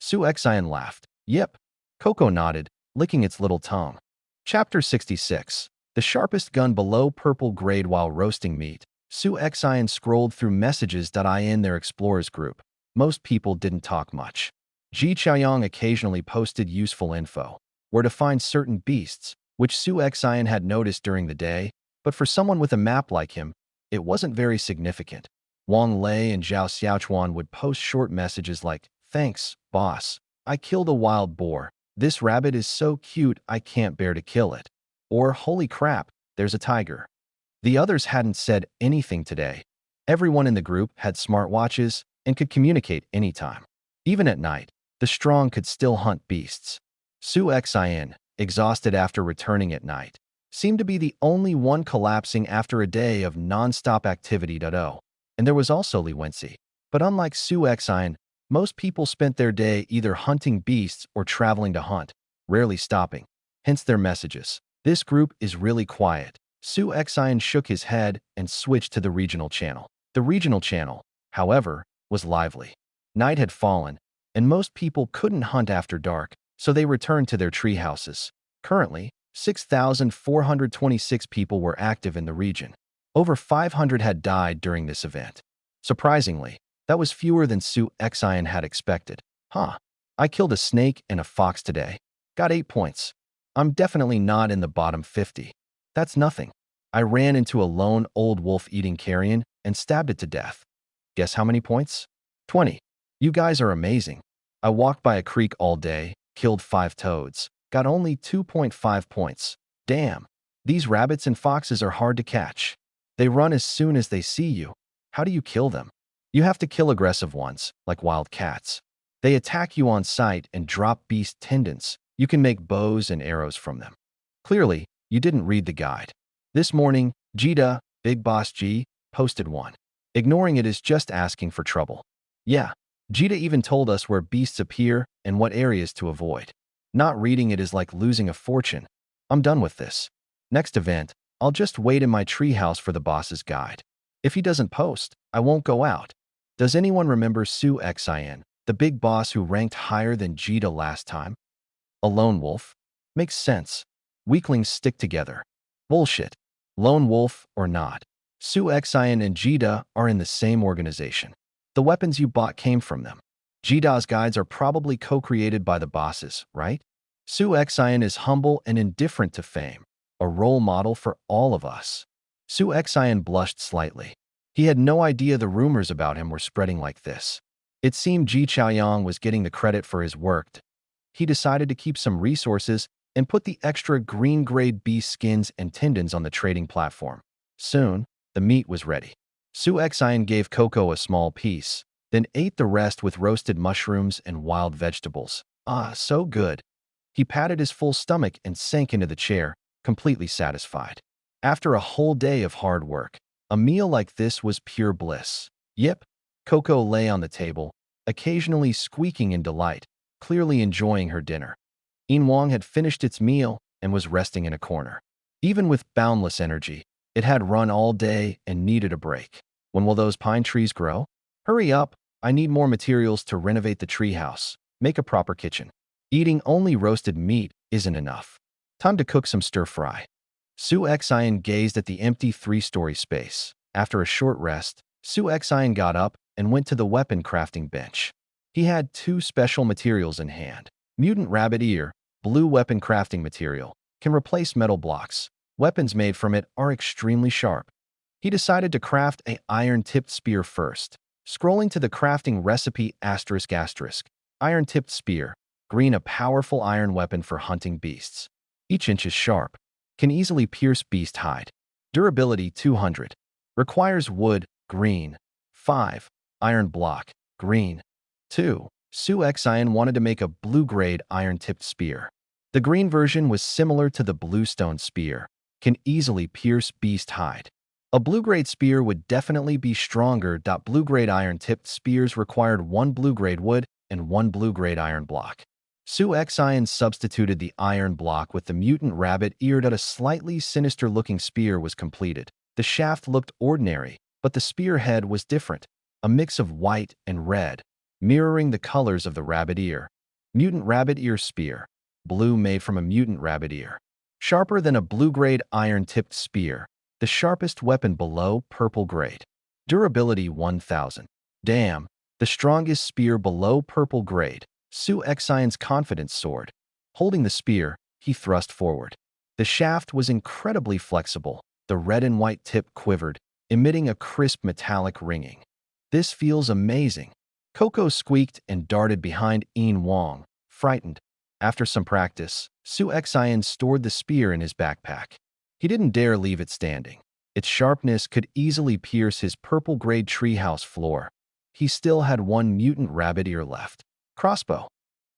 Su Xian laughed. "Yep." Coco nodded, licking its little tongue. Chapter 66. The sharpest gun below purple grade. While roasting meat, Su Xian scrolled through messages. In their explorers group, most people didn't talk much. Ji Chaoyang occasionally posted useful info, where to find certain beasts, which Su Xian had noticed during the day, but for someone with a map like him, it wasn't very significant. Wang Lei and Zhao Xiaochuan would post short messages like, "Thanks, boss. I killed a wild boar. This rabbit is so cute I can't bear to kill it." Or, "Holy crap, there's a tiger." The others hadn't said anything today. Everyone in the group had smartwatches and could communicate anytime. Even at night, the strong could still hunt beasts. Su Xian, exhausted after returning at night, seemed to be the only one collapsing after a day of non-stop activity. And there was also Li Wenci. But unlike Su Xian, most people spent their day either hunting beasts or traveling to hunt, rarely stopping. Hence their messages. "This group is really quiet." Su Xian shook his head and switched to the regional channel. The regional channel, however, was lively. Night had fallen, and most people couldn't hunt after dark, so they returned to their tree houses. Currently, 6,426 people were active in the region. Over 500 had died during this event. Surprisingly, that was fewer than Su Xian had expected. I killed a snake and a fox today. Got 8 points. I'm definitely not in the bottom 50. That's nothing. I ran into a lone old wolf eating carrion and stabbed it to death. Guess how many points? 20. You guys are amazing. I walked by a creek all day, killed 5 toads, got only 2.5 points. Damn. These rabbits and foxes are hard to catch. They run as soon as they see you. How do you kill them? You have to kill aggressive ones, like wild cats. They attack you on sight and drop beast tendons. You can make bows and arrows from them. Clearly, you didn't read the guide. This morning, Jida, Big Boss G, posted one. Ignoring it is just asking for trouble. Yeah, Jida even told us where beasts appear and what areas to avoid. Not reading it is like losing a fortune. I'm done with this. Next event, I'll just wait in my treehouse for the boss's guide. If he doesn't post, I won't go out. Does anyone remember Su Xin, the big boss who ranked higher than Jita last time? A lone wolf? Makes sense. Weaklings stick together. Bullshit. Lone wolf or not. Su Xin and Jita are in the same organization. The weapons you bought came from them. Jita's guides are probably co-created by the bosses, right? Su Xin is humble and indifferent to fame, a role model for all of us. Su Xin blushed slightly. He had no idea the rumors about him were spreading like this. It seemed Ji Chaoyang was getting the credit for his work. He decided to keep some resources and put the extra green-grade beast skins and tendons on the trading platform. Soon, the meat was ready. Su Xin gave Coco a small piece, then ate the rest with roasted mushrooms and wild vegetables. Ah, so good. He patted his full stomach and sank into the chair, completely satisfied. After a whole day of hard work, a meal like this was pure bliss. Yep, Coco lay on the table, occasionally squeaking in delight, clearly enjoying her dinner. Yin Wang had finished its meal and was resting in a corner. Even with boundless energy, it had run all day and needed a break. When will those pine trees grow? Hurry up, I need more materials to renovate the treehouse, make a proper kitchen. Eating only roasted meat isn't enough. Time to cook some stir-fry. Su Xin gazed at the empty 3-story space. After a short rest, Su Xin got up and went to the weapon crafting bench. He had 2 special materials in hand. Mutant rabbit ear, blue weapon crafting material, can replace metal blocks. Weapons made from it are extremely sharp. He decided to craft a iron-tipped spear first. Scrolling to the crafting recipe ***, iron-tipped spear, green, a powerful iron weapon for hunting beasts. Each inch is sharp, can easily pierce beast hide. Durability 200. Requires wood, green. 5. Iron block, green. 2. Su Xin wanted to make a blue-grade iron-tipped spear. The green version was similar to the bluestone spear, can easily pierce beast hide. A blue-grade spear would definitely be stronger. Blue-grade iron-tipped spears required 1 blue-grade wood and 1 blue-grade iron block. Su Xin substituted the iron block with the mutant rabbit ear. A slightly sinister-looking spear was completed. The shaft looked ordinary, but the spearhead was different, a mix of white and red, mirroring the colors of the rabbit ear. Mutant rabbit ear spear, blue, made from a mutant rabbit ear. Sharper than a blue-grade iron-tipped spear, the sharpest weapon below purple grade. Durability 1000. Damn, the strongest spear below purple grade. Su Xion's confidence soared. Holding the spear, he thrust forward. The shaft was incredibly flexible. The red and white tip quivered, emitting a crisp metallic ringing. This feels amazing. Coco squeaked and darted behind Yin Wang, frightened. After some practice, Su Xian stored the spear in his backpack. He didn't dare leave it standing. Its sharpness could easily pierce his purple-grade treehouse floor. He still had 1 mutant rabbit ear left. Crossbow.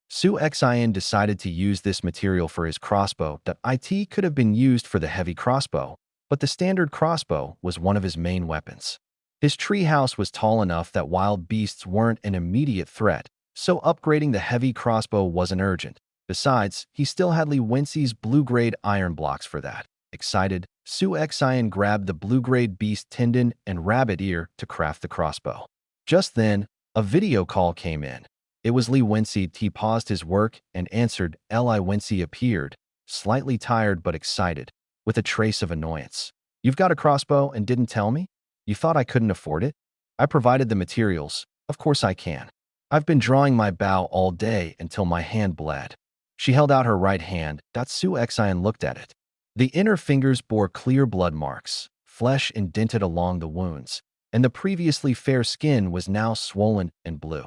Su Xian decided to use this material for his crossbow. It could have been used for the heavy crossbow, but the standard crossbow was one of his main weapons. His treehouse was tall enough that wild beasts weren't an immediate threat, so upgrading the heavy crossbow wasn't urgent. Besides, he still had Li Wenxi's blue-grade iron blocks for that. Excited, Su Xian grabbed the blue-grade beast tendon and rabbit ear to craft the crossbow. Just then, a video call came in. It was Li Wenxi. He paused his work and answered. Li Wenxi appeared, slightly tired but excited, with a trace of annoyance. You've got a crossbow and didn't tell me? You thought I couldn't afford it? I provided the materials. Of course I can. I've been drawing my bow all day until my hand bled. She held out her right hand. Su Xian looked at it. The inner fingers bore clear blood marks, flesh indented along the wounds, and the previously fair skin was now swollen and blue.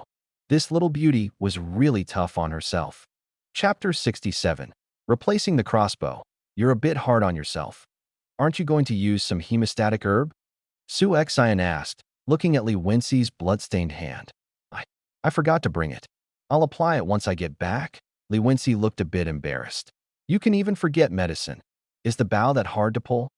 This little beauty was really tough on herself. Chapter 67. Replacing the crossbow. You're a bit hard on yourself. Aren't you going to use some hemostatic herb? Su Xian asked, looking at Li Wenxi's blood-stained hand. I forgot to bring it. I'll apply it once I get back. Li Wenxi looked a bit embarrassed. You can even forget medicine. Is the bow that hard to pull?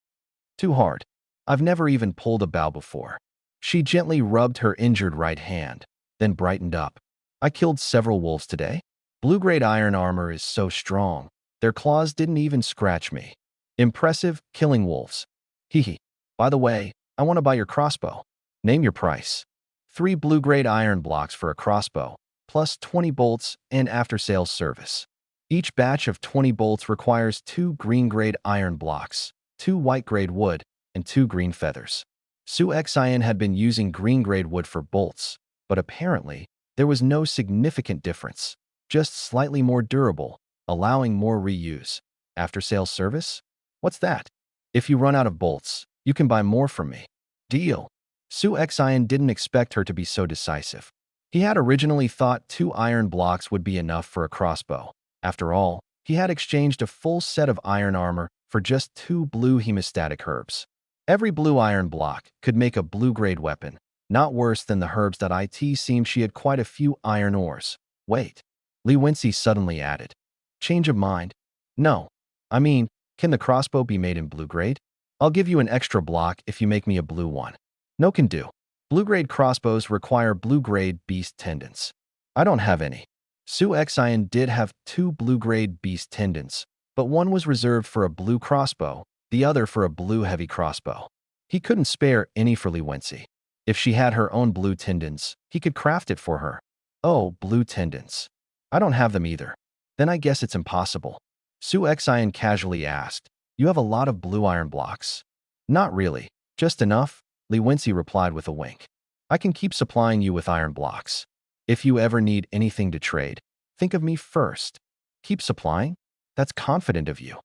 Too hard. I've never even pulled a bow before. She gently rubbed her injured right hand, then brightened up. I killed several wolves today. Blue-grade iron armor is so strong. Their claws didn't even scratch me. Impressive, killing wolves. Hehe. By the way, I want to buy your crossbow. Name your price. 3 blue-grade iron blocks for a crossbow, plus 20 bolts and after-sales service. Each batch of 20 bolts requires 2 green-grade iron blocks, 2 white-grade wood, and 2 green feathers. Su Xian had been using green-grade wood for bolts, but apparently, there was no significant difference, just slightly more durable, allowing more reuse. After-sales service? What's that? If you run out of bolts, you can buy more from me. Deal. Su Xian didn't expect her to be so decisive. He had originally thought 2 iron blocks would be enough for a crossbow. After all, he had exchanged a full set of iron armor for just 2 blue hemostatic herbs. Every blue iron block could make a blue-grade weapon, not worse than the herbs that it seemed she had quite a few iron ores. Wait, Li Wenci suddenly added. Change of mind? No. I mean, can the crossbow be made in blue-grade? I'll give you an extra block if you make me a blue one. No can do. Blue-grade crossbows require blue-grade beast tendons. I don't have any. Su Xian did have 2 blue-grade beast tendons, but one was reserved for a blue crossbow, the other for a blue heavy crossbow. He couldn't spare any for Li Wenci. If she had her own blue tendons, he could craft it for her. Oh, blue tendons. I don't have them either. Then I guess it's impossible. Su Xian casually asked, You have a lot of blue iron blocks? Not really. Just enough, Li Wenci replied with a wink. I can keep supplying you with iron blocks. If you ever need anything to trade, think of me first. Keep supplying? That's confident of you.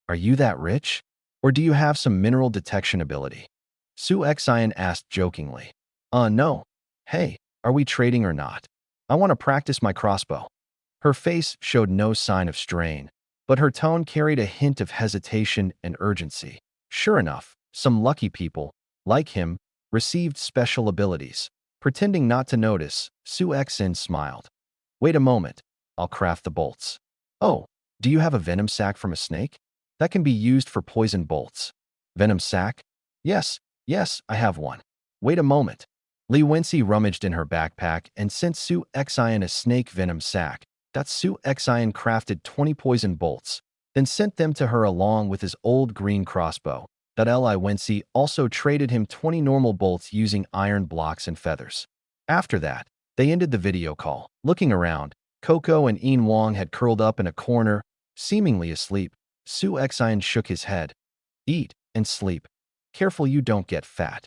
Are you that rich? Or do you have some mineral detection ability? Su Xian asked jokingly. No. Hey, are we trading or not? I want to practice my crossbow. Her face showed no sign of strain, but her tone carried a hint of hesitation and urgency. Sure enough, some lucky people, like him, received special abilities. Pretending not to notice, Su Xian smiled. Wait a moment, I'll craft the bolts. Oh, do you have a venom sac from a snake? That can be used for poison bolts. Venom sac? Yes, I have one. Wait a moment. Li Wenci rummaged in her backpack and sent Su Xian a snake venom sac. That Su Xian crafted 20 poison bolts, then sent them to her along with his old green crossbow. That Li Wenci also traded him 20 normal bolts using iron blocks and feathers. After that, they ended the video call. Looking around, Coco and Yin Wang had curled up in a corner, seemingly asleep. Su Xian shook his head. Eat and sleep. Careful you don't get fat.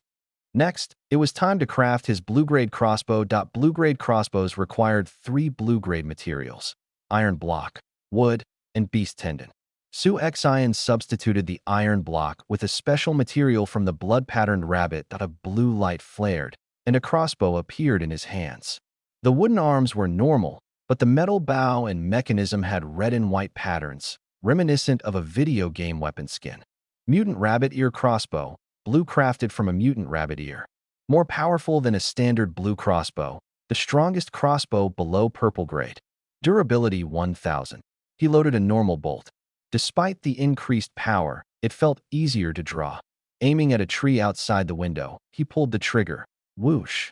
Next, it was time to craft his blue-grade crossbow. Blue-grade crossbows required 3 blue-grade materials: iron block, wood, and beast tendon. Su Xian substituted the iron block with a special material from the blood-patterned rabbit that a blue light flared, and a crossbow appeared in his hands. The wooden arms were normal, but the metal bow and mechanism had red and white patterns, reminiscent of a video game weapon skin. Mutant rabbit ear crossbow, blue crafted from a mutant rabbit ear. More powerful than a standard blue crossbow, the strongest crossbow below purple grade. Durability 1000. He loaded a normal bolt. Despite the increased power, it felt easier to draw. Aiming at a tree outside the window, he pulled the trigger. Whoosh.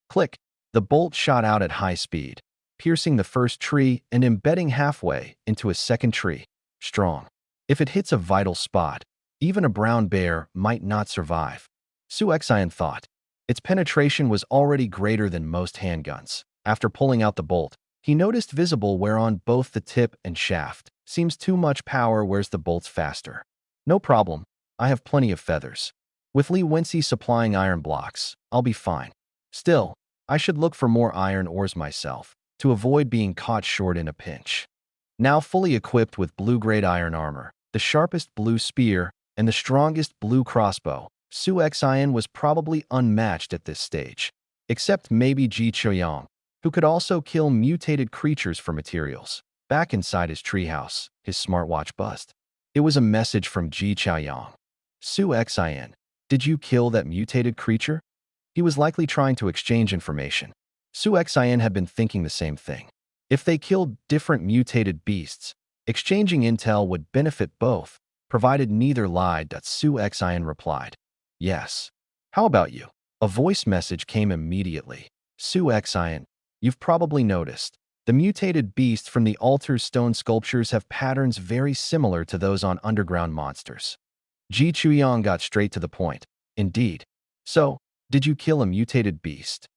Click. The bolt shot out at high speed, piercing the first tree and embedding halfway into a second tree. Strong. If it hits a vital spot, even a brown bear might not survive. Su Xian thought. Its penetration was already greater than most handguns. After pulling out the bolt, he noticed visible wear on both the tip and shaft. Seems too much power wears the bolts faster. No problem. I have plenty of feathers. With Li Wenci supplying iron blocks, I'll be fine. Still, I should look for more iron ores myself, to avoid being caught short in a pinch. Now fully equipped with blue-grade iron armor, the sharpest blue spear, and the strongest blue crossbow, Su Xian was probably unmatched at this stage, except maybe Ji Qiuyang, who could also kill mutated creatures for materials. Back inside his treehouse, his smartwatch buzzed. It was a message from Ji Qiuyang. Su Xian, did you kill that mutated creature? He was likely trying to exchange information. Su Xian had been thinking the same thing. If they killed different mutated beasts, exchanging intel would benefit both, provided neither lied. Su Xian replied. Yes. How about you? A voice message came immediately. Su Xian, you've probably noticed. The mutated beasts from the altar's stone sculptures have patterns very similar to those on underground monsters. Ji Chuyang got straight to the point. Indeed. So, did you kill a mutated beast?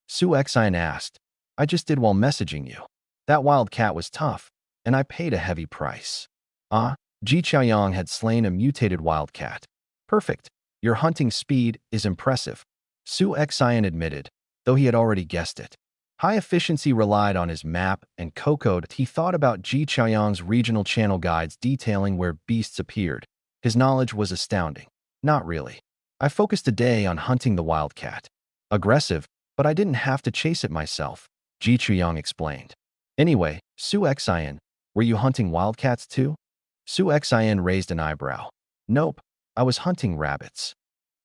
Su Xian asked. I just did while messaging you. That wild cat was tough, and I paid a heavy price. Ah, Ji Chaoyang had slain a mutated wildcat. Perfect. Your hunting speed is impressive, Su Xian admitted, though he had already guessed it. High efficiency relied on his map and Coco. He thought about Ji Chaoyang's regional channel guides detailing where beasts appeared. His knowledge was astounding. Not really. I focused a day on hunting the wildcat. Aggressive, but I didn't have to chase it myself, Ji Chuyang explained. Anyway, Su Xian, were you hunting wildcats too? Su Xian raised an eyebrow. Nope, I was hunting rabbits.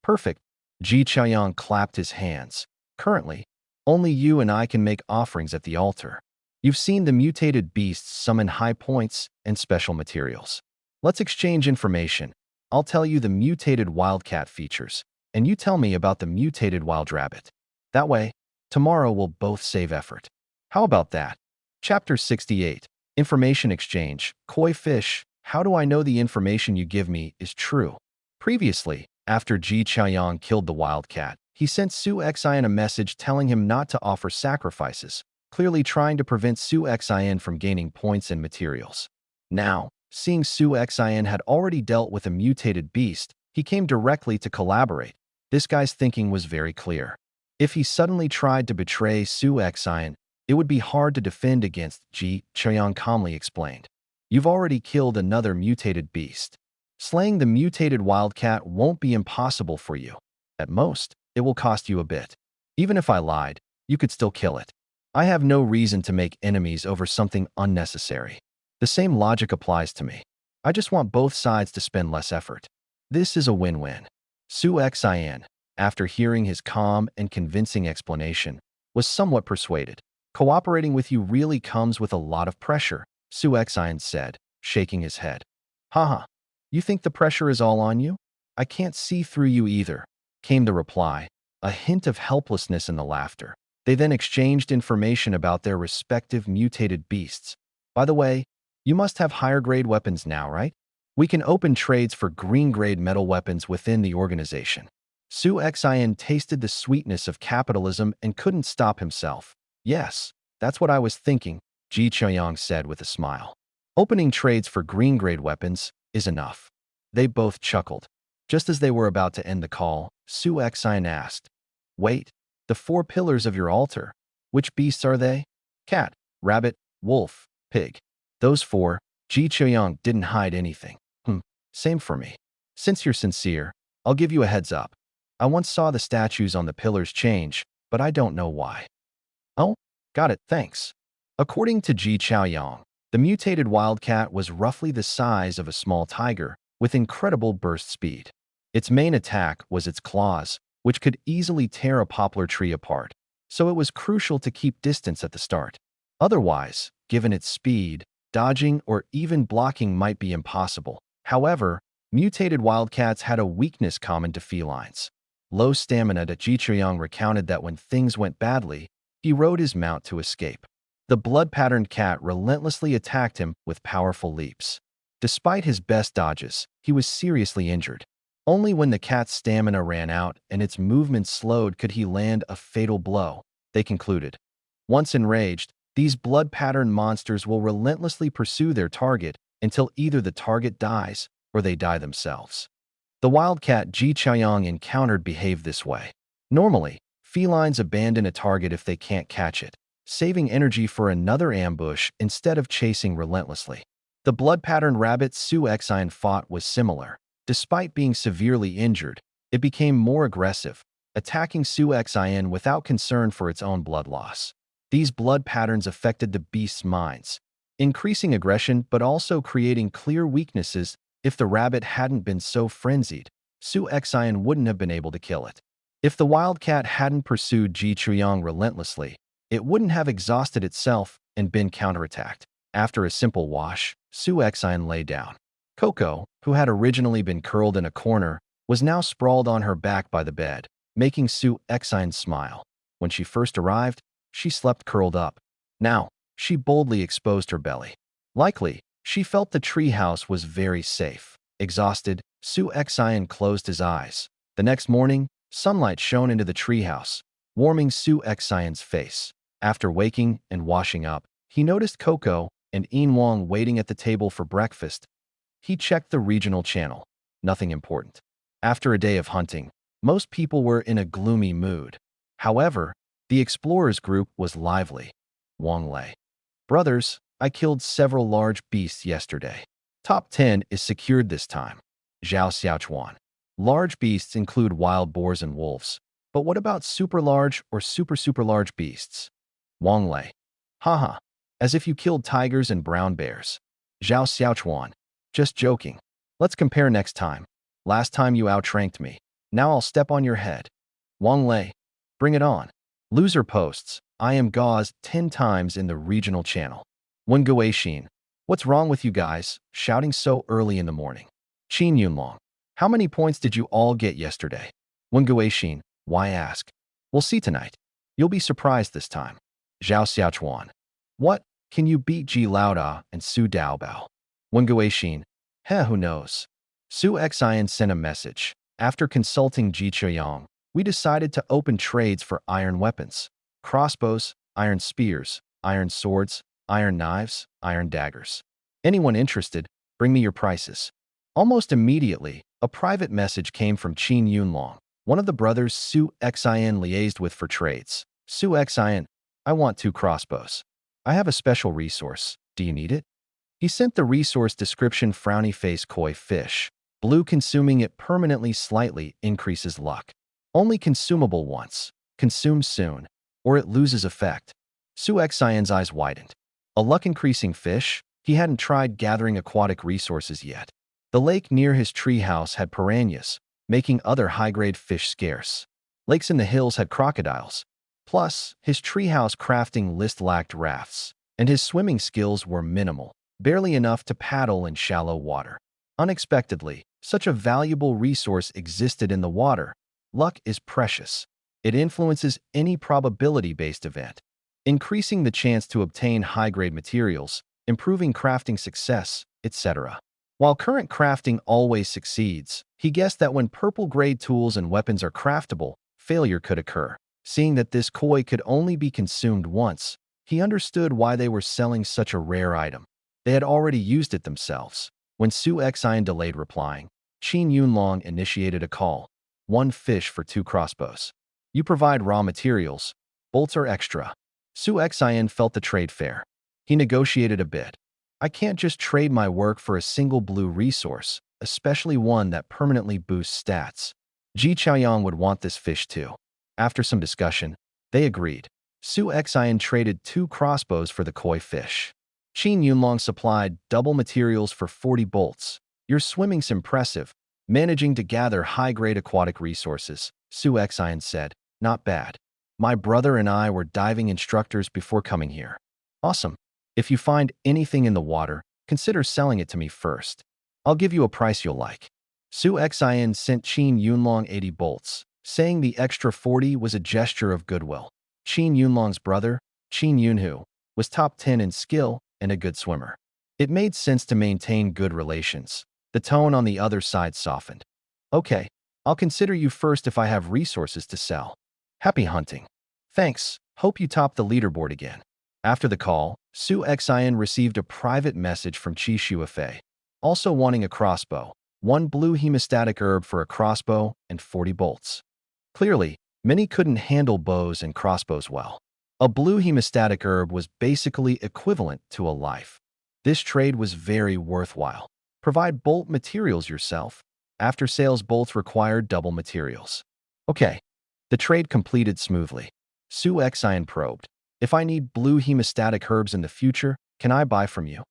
Perfect. Ji Chaoyang clapped his hands. Currently, only you and I can make offerings at the altar. You've seen the mutated beasts summon high points and special materials. Let's exchange information. I'll tell you the mutated wildcat features, and you tell me about the mutated wild rabbit. That way, tomorrow we'll both save effort. How about that? Chapter 68. Information Exchange. Koi fish, how do I know the information you give me is true? Previously, after Ji Chaoyang killed the wildcat, he sent Su Xian a message telling him not to offer sacrifices, clearly trying to prevent Su Xian from gaining points and materials. Now, seeing Su Xian had already dealt with a mutated beast, he came directly to collaborate. This guy's thinking was very clear. If he suddenly tried to betray Su Xian, it would be hard to defend against, Ji Chaoyang calmly explained. You've already killed another mutated beast. Slaying the mutated wildcat won't be impossible for you. At most, it will cost you a bit. Even if I lied, you could still kill it. I have no reason to make enemies over something unnecessary. The same logic applies to me. I just want both sides to spend less effort. This is a win-win. Su Xian, after hearing his calm and convincing explanation, was somewhat persuaded. Cooperating with you really comes with a lot of pressure, Su Xian said, shaking his head. Haha, you think the pressure is all on you? I can't see through you either, came the reply, a hint of helplessness in the laughter. They then exchanged information about their respective mutated beasts. By the way, you must have higher-grade weapons now, right? We can open trades for green-grade metal weapons within the organization. Su Xian tasted the sweetness of capitalism and couldn't stop himself. Yes, that's what I was thinking, Ji Chaoyang said with a smile. Opening trades for green-grade weapons is enough. They both chuckled. Just as they were about to end the call, Su Xian asked, Wait, the 4 pillars of your altar, which beasts are they? Cat, rabbit, wolf, pig. Those 4, Ji Chaoyang didn't hide anything. Same for me. Since you're sincere, I'll give you a heads up. I once saw the statues on the pillars change, but I don't know why. Oh, got it, thanks. According to Ji Chaoyang, the mutated wildcat was roughly the size of a small tiger, with incredible burst speed. Its main attack was its claws, which could easily tear a poplar tree apart, so it was crucial to keep distance at the start. Otherwise, given its speed, dodging or even blocking might be impossible. However, mutated wildcats had a weakness common to felines. Low stamina. Ji Chaoyang recounted that when things went badly, he rode his mount to escape. The blood-patterned cat relentlessly attacked him with powerful leaps. Despite his best dodges, he was seriously injured. Only when the cat's stamina ran out and its movement slowed could he land a fatal blow, they concluded. Once enraged, these blood-patterned monsters will relentlessly pursue their target until either the target dies or they die themselves. The wildcat Ji Chaoyang encountered behaved this way. Normally, felines abandon a target if they can't catch it, saving energy for another ambush instead of chasing relentlessly. The blood-patterned rabbit Su Xian fought was similar. Despite being severely injured, it became more aggressive, attacking Su Xian without concern for its own blood loss. These blood patterns affected the beast's minds, increasing aggression but also creating clear weaknesses. If the rabbit hadn't been so frenzied, Su Xian wouldn't have been able to kill it. If the wildcat hadn't pursued Ji Chaoyang relentlessly, it wouldn't have exhausted itself and been counterattacked. After a simple wash, Su Xian lay down. Coco, who had originally been curled in a corner, was now sprawled on her back by the bed, making Su Xian smile. When she first arrived, she slept curled up. Now, She boldly exposed her belly. Likely, she felt the treehouse was very safe. Exhausted, Su Xian closed his eyes. The next morning, sunlight shone into the treehouse, warming Su Xian's face. After waking and washing up, he noticed Coco and Yin Wang waiting at the table for breakfast. He checked the regional channel. Nothing important. After a day of hunting, most people were in a gloomy mood. However, the explorers group was lively. Wang Lei. Brothers, I killed several large beasts yesterday. Top 10 is secured this time. Zhao Xiaochuan. Large beasts include wild boars and wolves. But what about super large or super large beasts? Wang Lei. Haha. As if you killed tigers and brown bears. Zhao Xiaochuan. Just joking. Let's compare next time. Last time you outranked me. Now I'll step on your head. Wang Lei. Bring it on. Loser posts, I am Gauze 10 times in the regional channel. Wen Guixin. What's wrong with you guys, shouting so early in the morning? Qin Yunlong. How many points did you all get yesterday? Wen Guixin. Why ask? We'll see tonight. You'll be surprised this time. Zhao Xiaochuan. What? Can you beat Ji Laoda and Su Daobao? Wen Guixin. Heh, who knows? Su Xian sent a message. After consulting Ji Chuyang, we decided to open trades for iron weapons. Crossbows, iron spears, iron swords, iron knives, iron daggers. Anyone interested, bring me your prices. Almost immediately, a private message came from Qin Yunlong, one of the brothers Su Xian liaised with for trades. Su Xian, I want 2 crossbows. I have a special resource. Do you need it? He sent the resource description frowny face koi fish. Blue consuming it permanently slightly increases luck. Only consumable once. Consume soon, or it loses effect. Su Xian's eyes widened. A luck-increasing fish? He hadn't tried gathering aquatic resources yet. The lake near his treehouse had piranhas, making other high-grade fish scarce. Lakes in the hills had crocodiles. Plus, his treehouse crafting list lacked rafts, and his swimming skills were minimal, barely enough to paddle in shallow water. Unexpectedly, such a valuable resource existed in the water. Luck is precious. It influences any probability-based event, increasing the chance to obtain high-grade materials, improving crafting success, etc. While current crafting always succeeds, he guessed that when purple-grade tools and weapons are craftable, failure could occur. Seeing that this koi could only be consumed once, he understood why they were selling such a rare item. They had already used it themselves. When Su Xian delayed replying, Qin Yunlong initiated a call. 1 fish for 2 crossbows. You provide raw materials. Bolts are extra. Su Xian felt the trade fair. He negotiated a bit. I can't just trade my work for a single blue resource, especially one that permanently boosts stats. Ji Chaoyang would want this fish too. After some discussion, they agreed. Su Xian traded 2 crossbows for the koi fish. Qin Yunlong supplied double materials for 40 bolts. Your swimming's impressive. Managing to gather high-grade aquatic resources, Su Xian said. Not bad. My brother and I were diving instructors before coming here. Awesome. If you find anything in the water, consider selling it to me first. I'll give you a price you'll like. Su Xian sent Qin Yunlong 80 bolts, saying the extra 40 was a gesture of goodwill. Qin Yunlong's brother, Qin Yunhu, was top 10 in skill and a good swimmer. It made sense to maintain good relations. The tone on the other side softened. Okay, I'll consider you first if I have resources to sell. Happy hunting. Thanks, hope you top the leaderboard again. After the call, Su Xian received a private message from Qi Shuafei, also wanting a crossbow, 1 blue hemostatic herb for a crossbow, and 40 bolts. Clearly, many couldn't handle bows and crossbows well. A blue hemostatic herb was basically equivalent to a life. This trade was very worthwhile. Provide bolt materials yourself. After sales bolts required double materials. Okay, the trade completed smoothly. Su Xian probed. If I need blue hemostatic herbs in the future, can I buy from you?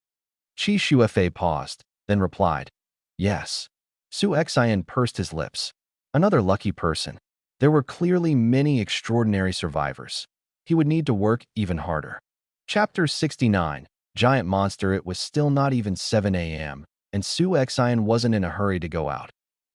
Qi Shuafei paused, then replied, yes. Su Xian pursed his lips. Another lucky person. There were clearly many extraordinary survivors. He would need to work even harder. Chapter 69. Giant Monster. It was still not even 7 a.m., and Su Xian wasn't in a hurry to go out.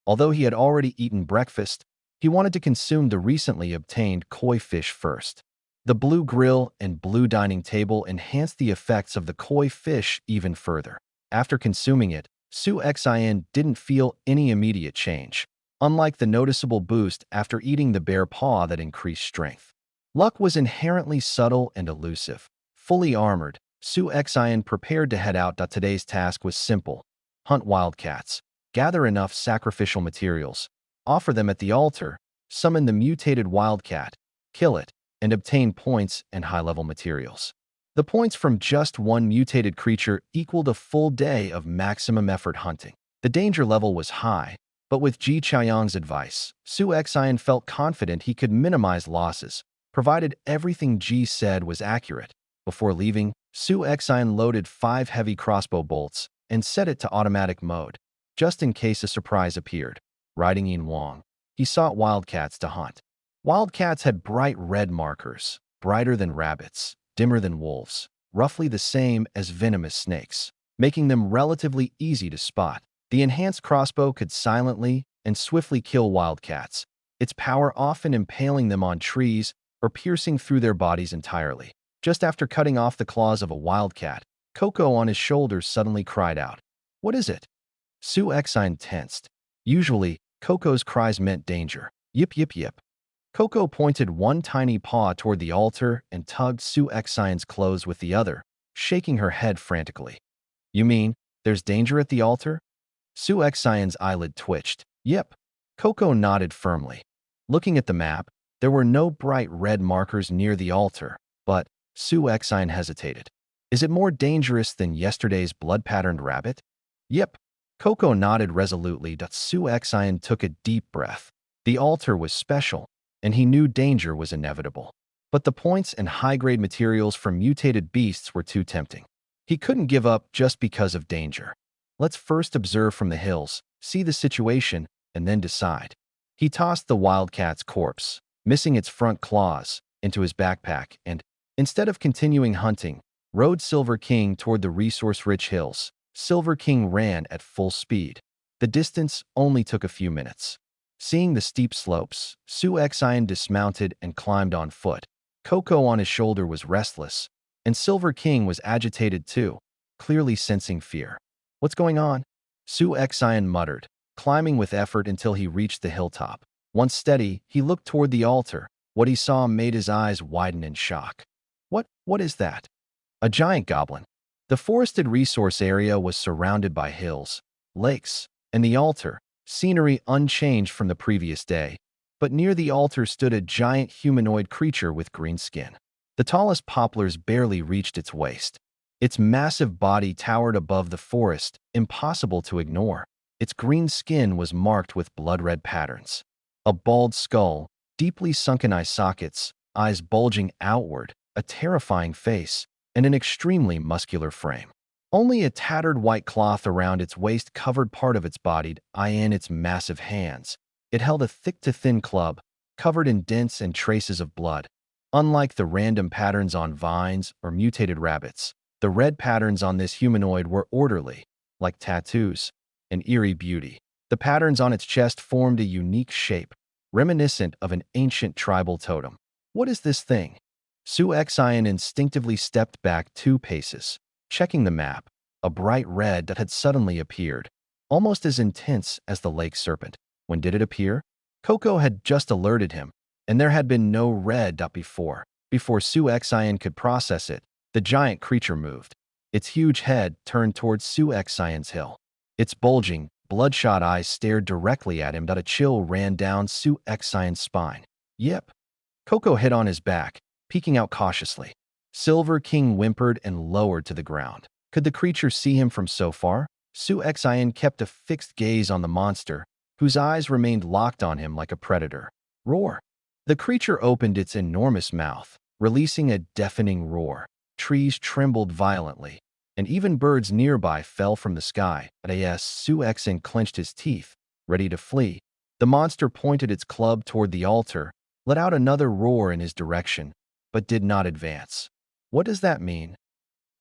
Although he had already eaten breakfast, he wanted to consume the recently obtained koi fish first. The blue grill and blue dining table enhanced the effects of the koi fish even further. After consuming it, Su Xin didn't feel any immediate change, unlike the noticeable boost after eating the bear paw that increased strength. Luck was inherently subtle and elusive. Fully armored, Su Xin prepared to head out. Today's task was simple: hunt wildcats, gather enough sacrificial materials, offer them at the altar, summon the mutated wildcat, kill it, and obtain points and high-level materials. The points from just one mutated creature equaled a full day of maximum effort hunting. The danger level was high, but with Ji Chaoyang's advice, Su Xin felt confident he could minimize losses, provided everything Ji said was accurate. Before leaving, Su Xin loaded 5 heavy crossbow bolts and set it to automatic mode, just in case a surprise appeared. Riding Yin Wang, he sought wildcats to hunt. Wildcats had bright red markers, brighter than rabbits, dimmer than wolves, roughly the same as venomous snakes, making them relatively easy to spot. The enhanced crossbow could silently and swiftly kill wildcats, its power often impaling them on trees or piercing through their bodies entirely. Just after cutting off the claws of a wildcat, Coco on his shoulders suddenly cried out, "What is it?" Su Xin tensed. Usually, Coco's cries meant danger. Yip yip yip. Coco pointed one tiny paw toward the altar and tugged Su Xion's clothes with the other, shaking her head frantically. "You mean, there's danger at the altar?" Su Xion's eyelid twitched. "Yep." Coco nodded firmly. Looking at the map, there were no bright red markers near the altar, but Su Xion hesitated. "Is it more dangerous than yesterday's blood-patterned rabbit?" "Yep." Coco nodded resolutely. Su Xion took a deep breath. The altar was special, and he knew danger was inevitable. But the points and high-grade materials from mutated beasts were too tempting. He couldn't give up just because of danger. "Let's first observe from the hills, see the situation, and then decide." He tossed the wildcat's corpse, missing its front claws, into his backpack and, instead of continuing hunting, rode Silver King toward the resource-rich hills. Silver King ran at full speed. The distance only took a few minutes. Seeing the steep slopes, Su Xion dismounted and climbed on foot. Coco on his shoulder was restless, and Silver King was agitated too, clearly sensing fear. "What's going on?" Su Xion muttered, climbing with effort until he reached the hilltop. Once steady, he looked toward the altar. What he saw made his eyes widen in shock. What is that?" "A giant goblin." The forested resource area was surrounded by hills, lakes, and the altar, scenery unchanged from the previous day. But near the altar stood a giant humanoid creature with green skin. The tallest poplars barely reached its waist. Its massive body towered above the forest, impossible to ignore. Its green skin was marked with blood-red patterns. A bald skull, deeply sunken eye sockets, eyes bulging outward, a terrifying face, and an extremely muscular frame. Only a tattered white cloth around its waist covered part of its body. In its massive hands, it held a thick-to-thin club, covered in dents and traces of blood. Unlike the random patterns on vines or mutated rabbits, the red patterns on this humanoid were orderly, like tattoos, an eerie beauty. The patterns on its chest formed a unique shape, reminiscent of an ancient tribal totem. "What is this thing?" Su Xion instinctively stepped back 2 paces, checking the map. A bright red that had suddenly appeared, almost as intense as the lake serpent. When did it appear? Coco had just alerted him, and there had been no red before. Before Su Xion could process it, the giant creature moved. Its huge head turned towards Su Xion's hill. Its bulging, bloodshot eyes stared directly at him. A chill ran down Su Xion's spine. "Yep." Coco hit on his back, peeking out cautiously. Silver King whimpered and lowered to the ground. Could the creature see him from so far? Su Xion kept a fixed gaze on the monster, whose eyes remained locked on him like a predator. "Roar." The creature opened its enormous mouth, releasing a deafening roar. Trees trembled violently, and even birds nearby fell from the sky. As Su Xion clenched his teeth, ready to flee, the monster pointed its club toward the altar, let out another roar in his direction, but did not advance. What does that mean?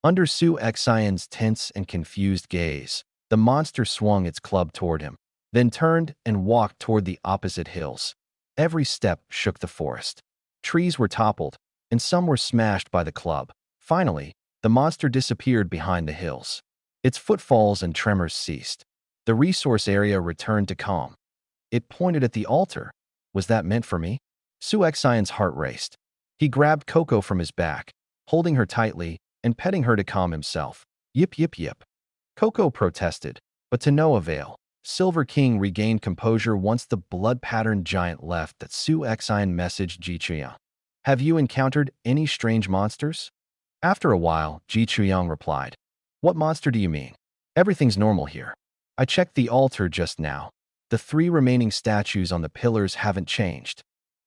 Under Su Xion's tense and confused gaze, the monster swung its club toward him, then turned and walked toward the opposite hills. Every step shook the forest. Trees were toppled, and some were smashed by the club. Finally, the monster disappeared behind the hills. Its footfalls and tremors ceased. The resource area returned to calm. It pointed at the altar. Was that meant for me? Su Xian's heart raced. He grabbed Coco from his back, holding her tightly and petting her to calm himself. Yip yip yip. Coco protested, but to no avail. Silver King regained composure once the blood-patterned giant left. That Su Xian messaged Ji Chuyang. Have you encountered any strange monsters? After a while, Ji Chuyang replied. What monster do you mean? Everything's normal here. I checked the altar just now. The 3 remaining statues on the pillars haven't changed.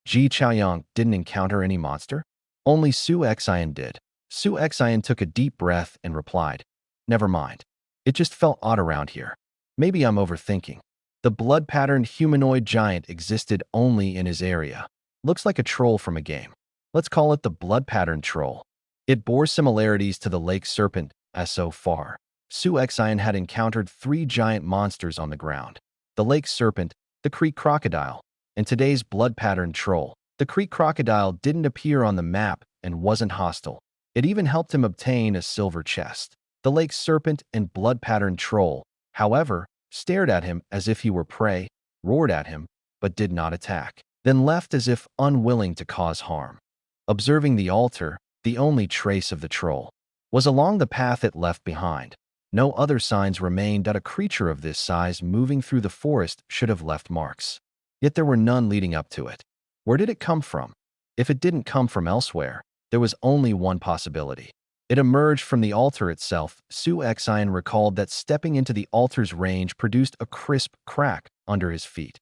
Ji Chaoyang didn't encounter any monster? Only Su Xian did. Su Xian took a deep breath and replied, never mind. It just felt odd around here. Maybe I'm overthinking. The blood-patterned humanoid giant existed only in his area. Looks like a troll from a game. Let's call it the blood-patterned troll. It bore similarities to the lake serpent, as so far. Su Xian had encountered 3 giant monsters on the ground. The lake serpent, the creek crocodile, and today's blood-patterned troll. The creek crocodile didn't appear on the map and wasn't hostile. It even helped him obtain a silver chest. The lake serpent and blood-patterned troll, however, stared at him as if he were prey, roared at him, but did not attack, then left as if unwilling to cause harm. Observing the altar, the only trace of the troll was along the path it left behind. No other signs remained that a creature of this size moving through the forest should have left marks. Yet there were none leading up to it. Where did it come from? If it didn't come from elsewhere, there was only one possibility. It emerged from the altar itself. Su Xian recalled that stepping into the altar's range produced a crisp crack under his feet.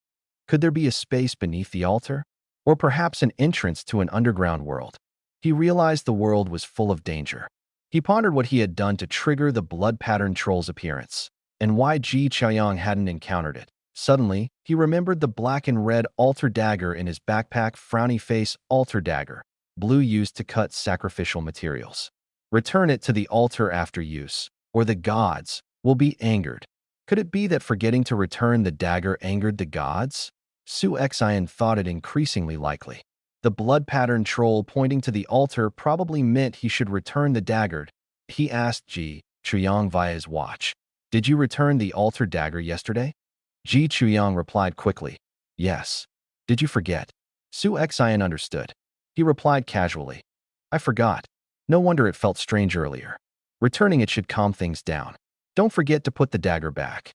Could there be a space beneath the altar? Or perhaps an entrance to an underground world? He realized the world was full of danger. He pondered what he had done to trigger the blood-patterned troll's appearance, and why Ji Chaoyang hadn't encountered it. Suddenly, he remembered the black and red altar dagger in his backpack. Frowny face altar dagger, blue used to cut sacrificial materials. Return it to the altar after use, or the gods will be angered. Could it be that forgetting to return the dagger angered the gods? Su Xian thought it increasingly likely. The blood-patterned troll pointing to the altar probably meant he should return the dagger. He asked Ji Chuyang via his watch, "Did you return the altar dagger yesterday?" Ji Chuyang replied quickly, "Yes. Did you forget?" Su Xian understood. He replied casually, "I forgot. No wonder it felt strange earlier. Returning it should calm things down. Don't forget to put the dagger back.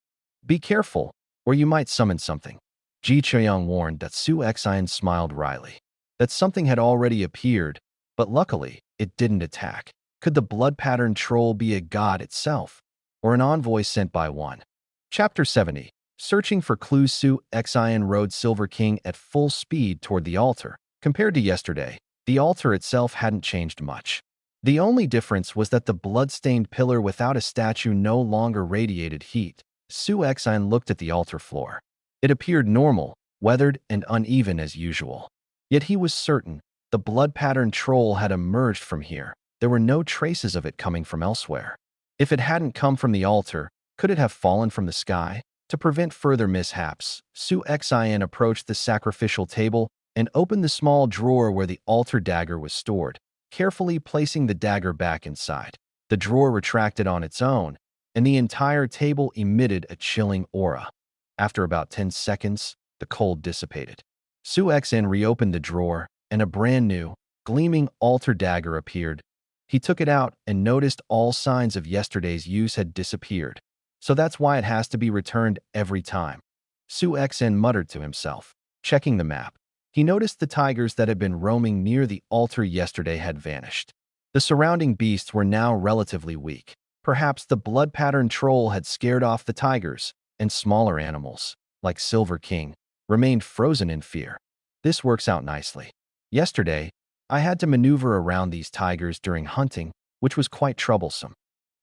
Be careful, or you might summon something." Ji Chuyang warned. That Su Xian smiled wryly. That something had already appeared, but luckily, it didn't attack. Could the blood-patterned troll be a god itself, or an envoy sent by one? Chapter 70. Searching for clues. Su Xian rode Silver King at full speed toward the altar. Compared to yesterday, the altar itself hadn't changed much. The only difference was that the blood-stained pillar without a statue no longer radiated heat. Su Xian looked at the altar floor. It appeared normal, weathered, and uneven as usual. Yet he was certain the blood-patterned troll had emerged from here. There were no traces of it coming from elsewhere. If it hadn't come from the altar, could it have fallen from the sky? To prevent further mishaps, Su Xian approached the sacrificial table and opened the small drawer where the altar dagger was stored, carefully placing the dagger back inside. The drawer retracted on its own, and the entire table emitted a chilling aura. After about 10 seconds, the cold dissipated. Su Xian reopened the drawer, and a brand new, gleaming altar dagger appeared. He took it out and noticed all signs of yesterday's use had disappeared. So that's why it has to be returned every time. Su Xian muttered to himself. Checking the map, he noticed the tigers that had been roaming near the altar yesterday had vanished. The surrounding beasts were now relatively weak. Perhaps the blood-patterned troll had scared off the tigers, and smaller animals, like Silver King, remained frozen in fear. This works out nicely. Yesterday, I had to maneuver around these tigers during hunting, which was quite troublesome.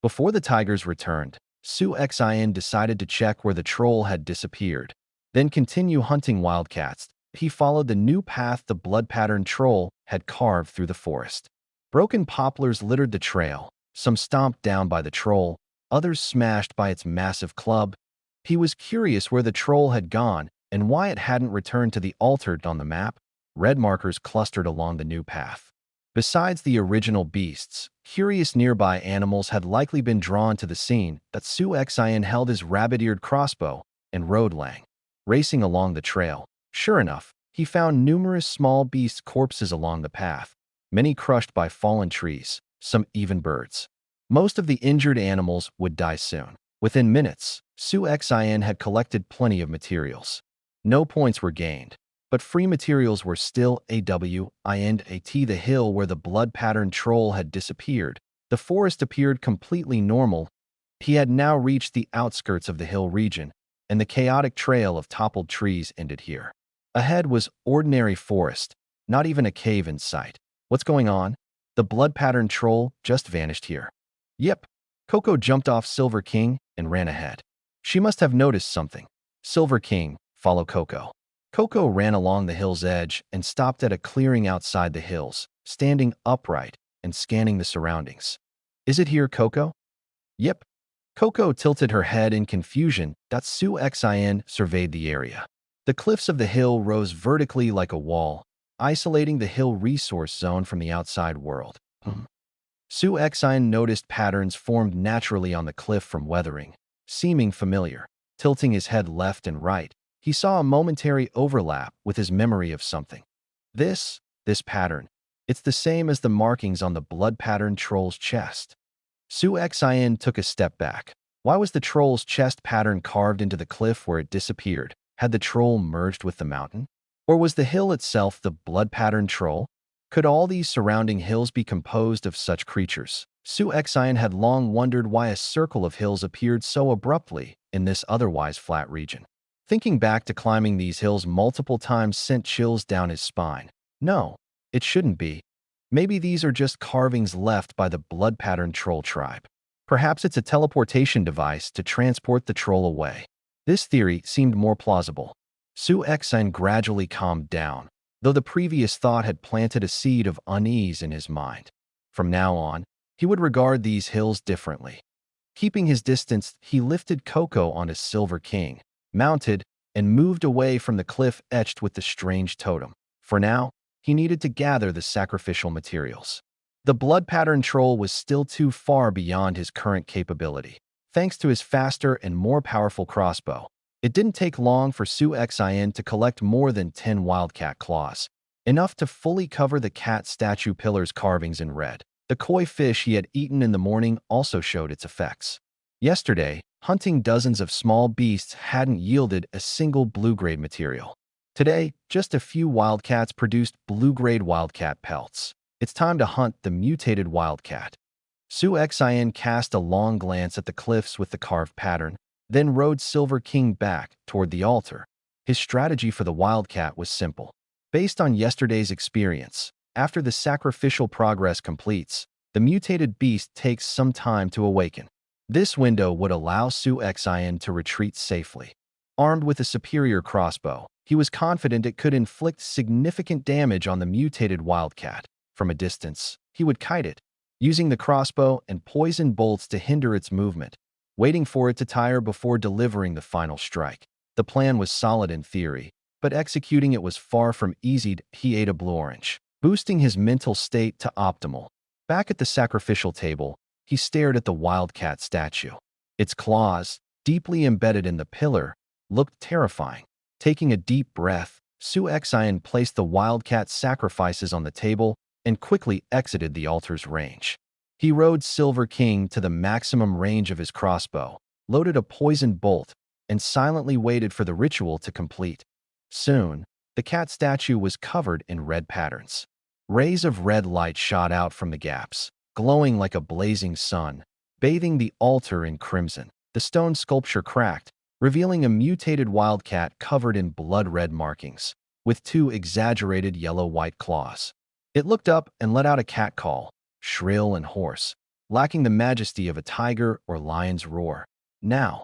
Before the tigers returned, Su Xian decided to check where the troll had disappeared, then continue hunting wildcats. He followed the new path the blood-patterned troll had carved through the forest. Broken poplars littered the trail, some stomped down by the troll, others smashed by its massive club. He was curious where the troll had gone and why it hadn't returned to the altar on the map. Red markers clustered along the new path. Besides the original beasts, curious nearby animals had likely been drawn to the scene that Su Xian held his rabbit-eared crossbow and rode Lang, racing along the trail. Sure enough, he found numerous small beast corpses along the path, many crushed by fallen trees, some even birds. Most of the injured animals would die soon. Within minutes, Su Xian had collected plenty of materials. No points were gained, but free materials were still AWINT. The hill where the blood-patterned troll had disappeared. The forest appeared completely normal. He had now reached the outskirts of the hill region, and the chaotic trail of toppled trees ended here. Ahead was ordinary forest, not even a cave in sight. What's going on? The blood-patterned troll just vanished here. Yep. Coco jumped off Silver King and ran ahead. She must have noticed something. Silver King, follow Coco. Coco ran along the hill's edge and stopped at a clearing outside the hills, standing upright and scanning the surroundings. Is it here, Coco? Yep. Coco tilted her head in confusion. Su Xian surveyed the area. The cliffs of the hill rose vertically like a wall, isolating the hill resource zone from the outside world. Su Xian noticed patterns formed naturally on the cliff from weathering, seeming familiar. Tilting his head left and right, he saw a momentary overlap with his memory of something. This pattern, it's the same as the markings on the blood-patterned troll's chest. Su Xian took a step back. Why was the troll's chest pattern carved into the cliff where it disappeared? Had the troll merged with the mountain? Or was the hill itself the blood-patterned troll? Could all these surrounding hills be composed of such creatures? Su Xian had long wondered why a circle of hills appeared so abruptly in this otherwise flat region. Thinking back to climbing these hills multiple times sent chills down his spine. No, it shouldn't be. Maybe these are just carvings left by the blood-patterned troll tribe. Perhaps it's a teleportation device to transport the troll away. This theory seemed more plausible. Su Xian gradually calmed down, though the previous thought had planted a seed of unease in his mind. From now on, he would regard these hills differently. Keeping his distance, he lifted Coco onto Silver King, mounted, and moved away from the cliff etched with the strange totem. For now, he needed to gather the sacrificial materials. The blood-patterned troll was still too far beyond his current capability. Thanks to his faster and more powerful crossbow, it didn't take long for Su Xian to collect more than 10 wildcat claws, enough to fully cover the cat statue pillar's carvings in red. The koi fish he had eaten in the morning also showed its effects. Yesterday, hunting dozens of small beasts hadn't yielded a single blue-grade material. Today, just a few wildcats produced blue-grade wildcat pelts. It's time to hunt the mutated wildcat. Su Xian cast a long glance at the cliffs with the carved pattern, then rode Silver King back toward the altar. His strategy for the wildcat was simple. Based on yesterday's experience, after the sacrificial progress completes, the mutated beast takes some time to awaken. This window would allow Su Xian to retreat safely. Armed with a superior crossbow, he was confident it could inflict significant damage on the mutated wildcat. From a distance, he would kite it, using the crossbow and poison bolts to hinder its movement, waiting for it to tire before delivering the final strike. The plan was solid in theory, but executing it was far from easy. He ate a blue orange, boosting his mental state to optimal. Back at the sacrificial table, he stared at the wildcat statue. Its claws, deeply embedded in the pillar, looked terrifying. Taking a deep breath, Su Xian placed the wildcat sacrifices on the table and quickly exited the altar's range. He rode Silver King to the maximum range of his crossbow, loaded a poison bolt, and silently waited for the ritual to complete. Soon, the cat statue was covered in red patterns. Rays of red light shot out from the gaps, glowing like a blazing sun, bathing the altar in crimson. The stone sculpture cracked, revealing a mutated wildcat covered in blood-red markings, with 2 exaggerated yellow-white claws. It looked up and let out a cat call, shrill and hoarse, lacking the majesty of a tiger or lion's roar. Now,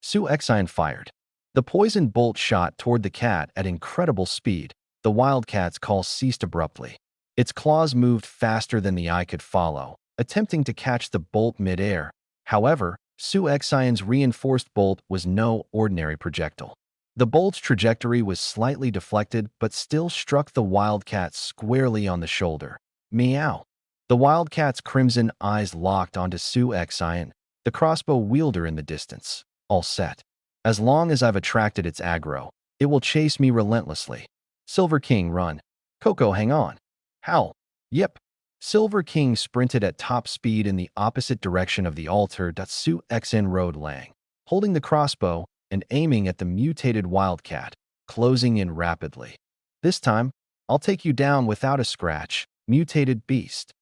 Su Xian fired. The poison bolt shot toward the cat at incredible speed. The wildcat's call ceased abruptly. Its claws moved faster than the eye could follow, attempting to catch the bolt mid-air. However, Su Xian's reinforced bolt was no ordinary projectile. The bolt's trajectory was slightly deflected but still struck the wildcat squarely on the shoulder, Meow. The wildcat's crimson eyes locked onto Su Xian, the crossbow wielder in the distance. All set. As long as I've attracted its aggro, it will chase me relentlessly. Silver King, run. Coco, hang on. Howl. Yep. Silver King sprinted at top speed in the opposite direction of the altar that Su Xian rode Lang, holding the crossbow and aiming at the mutated wildcat, closing in rapidly. This time, I'll take you down without a scratch, mutated beast.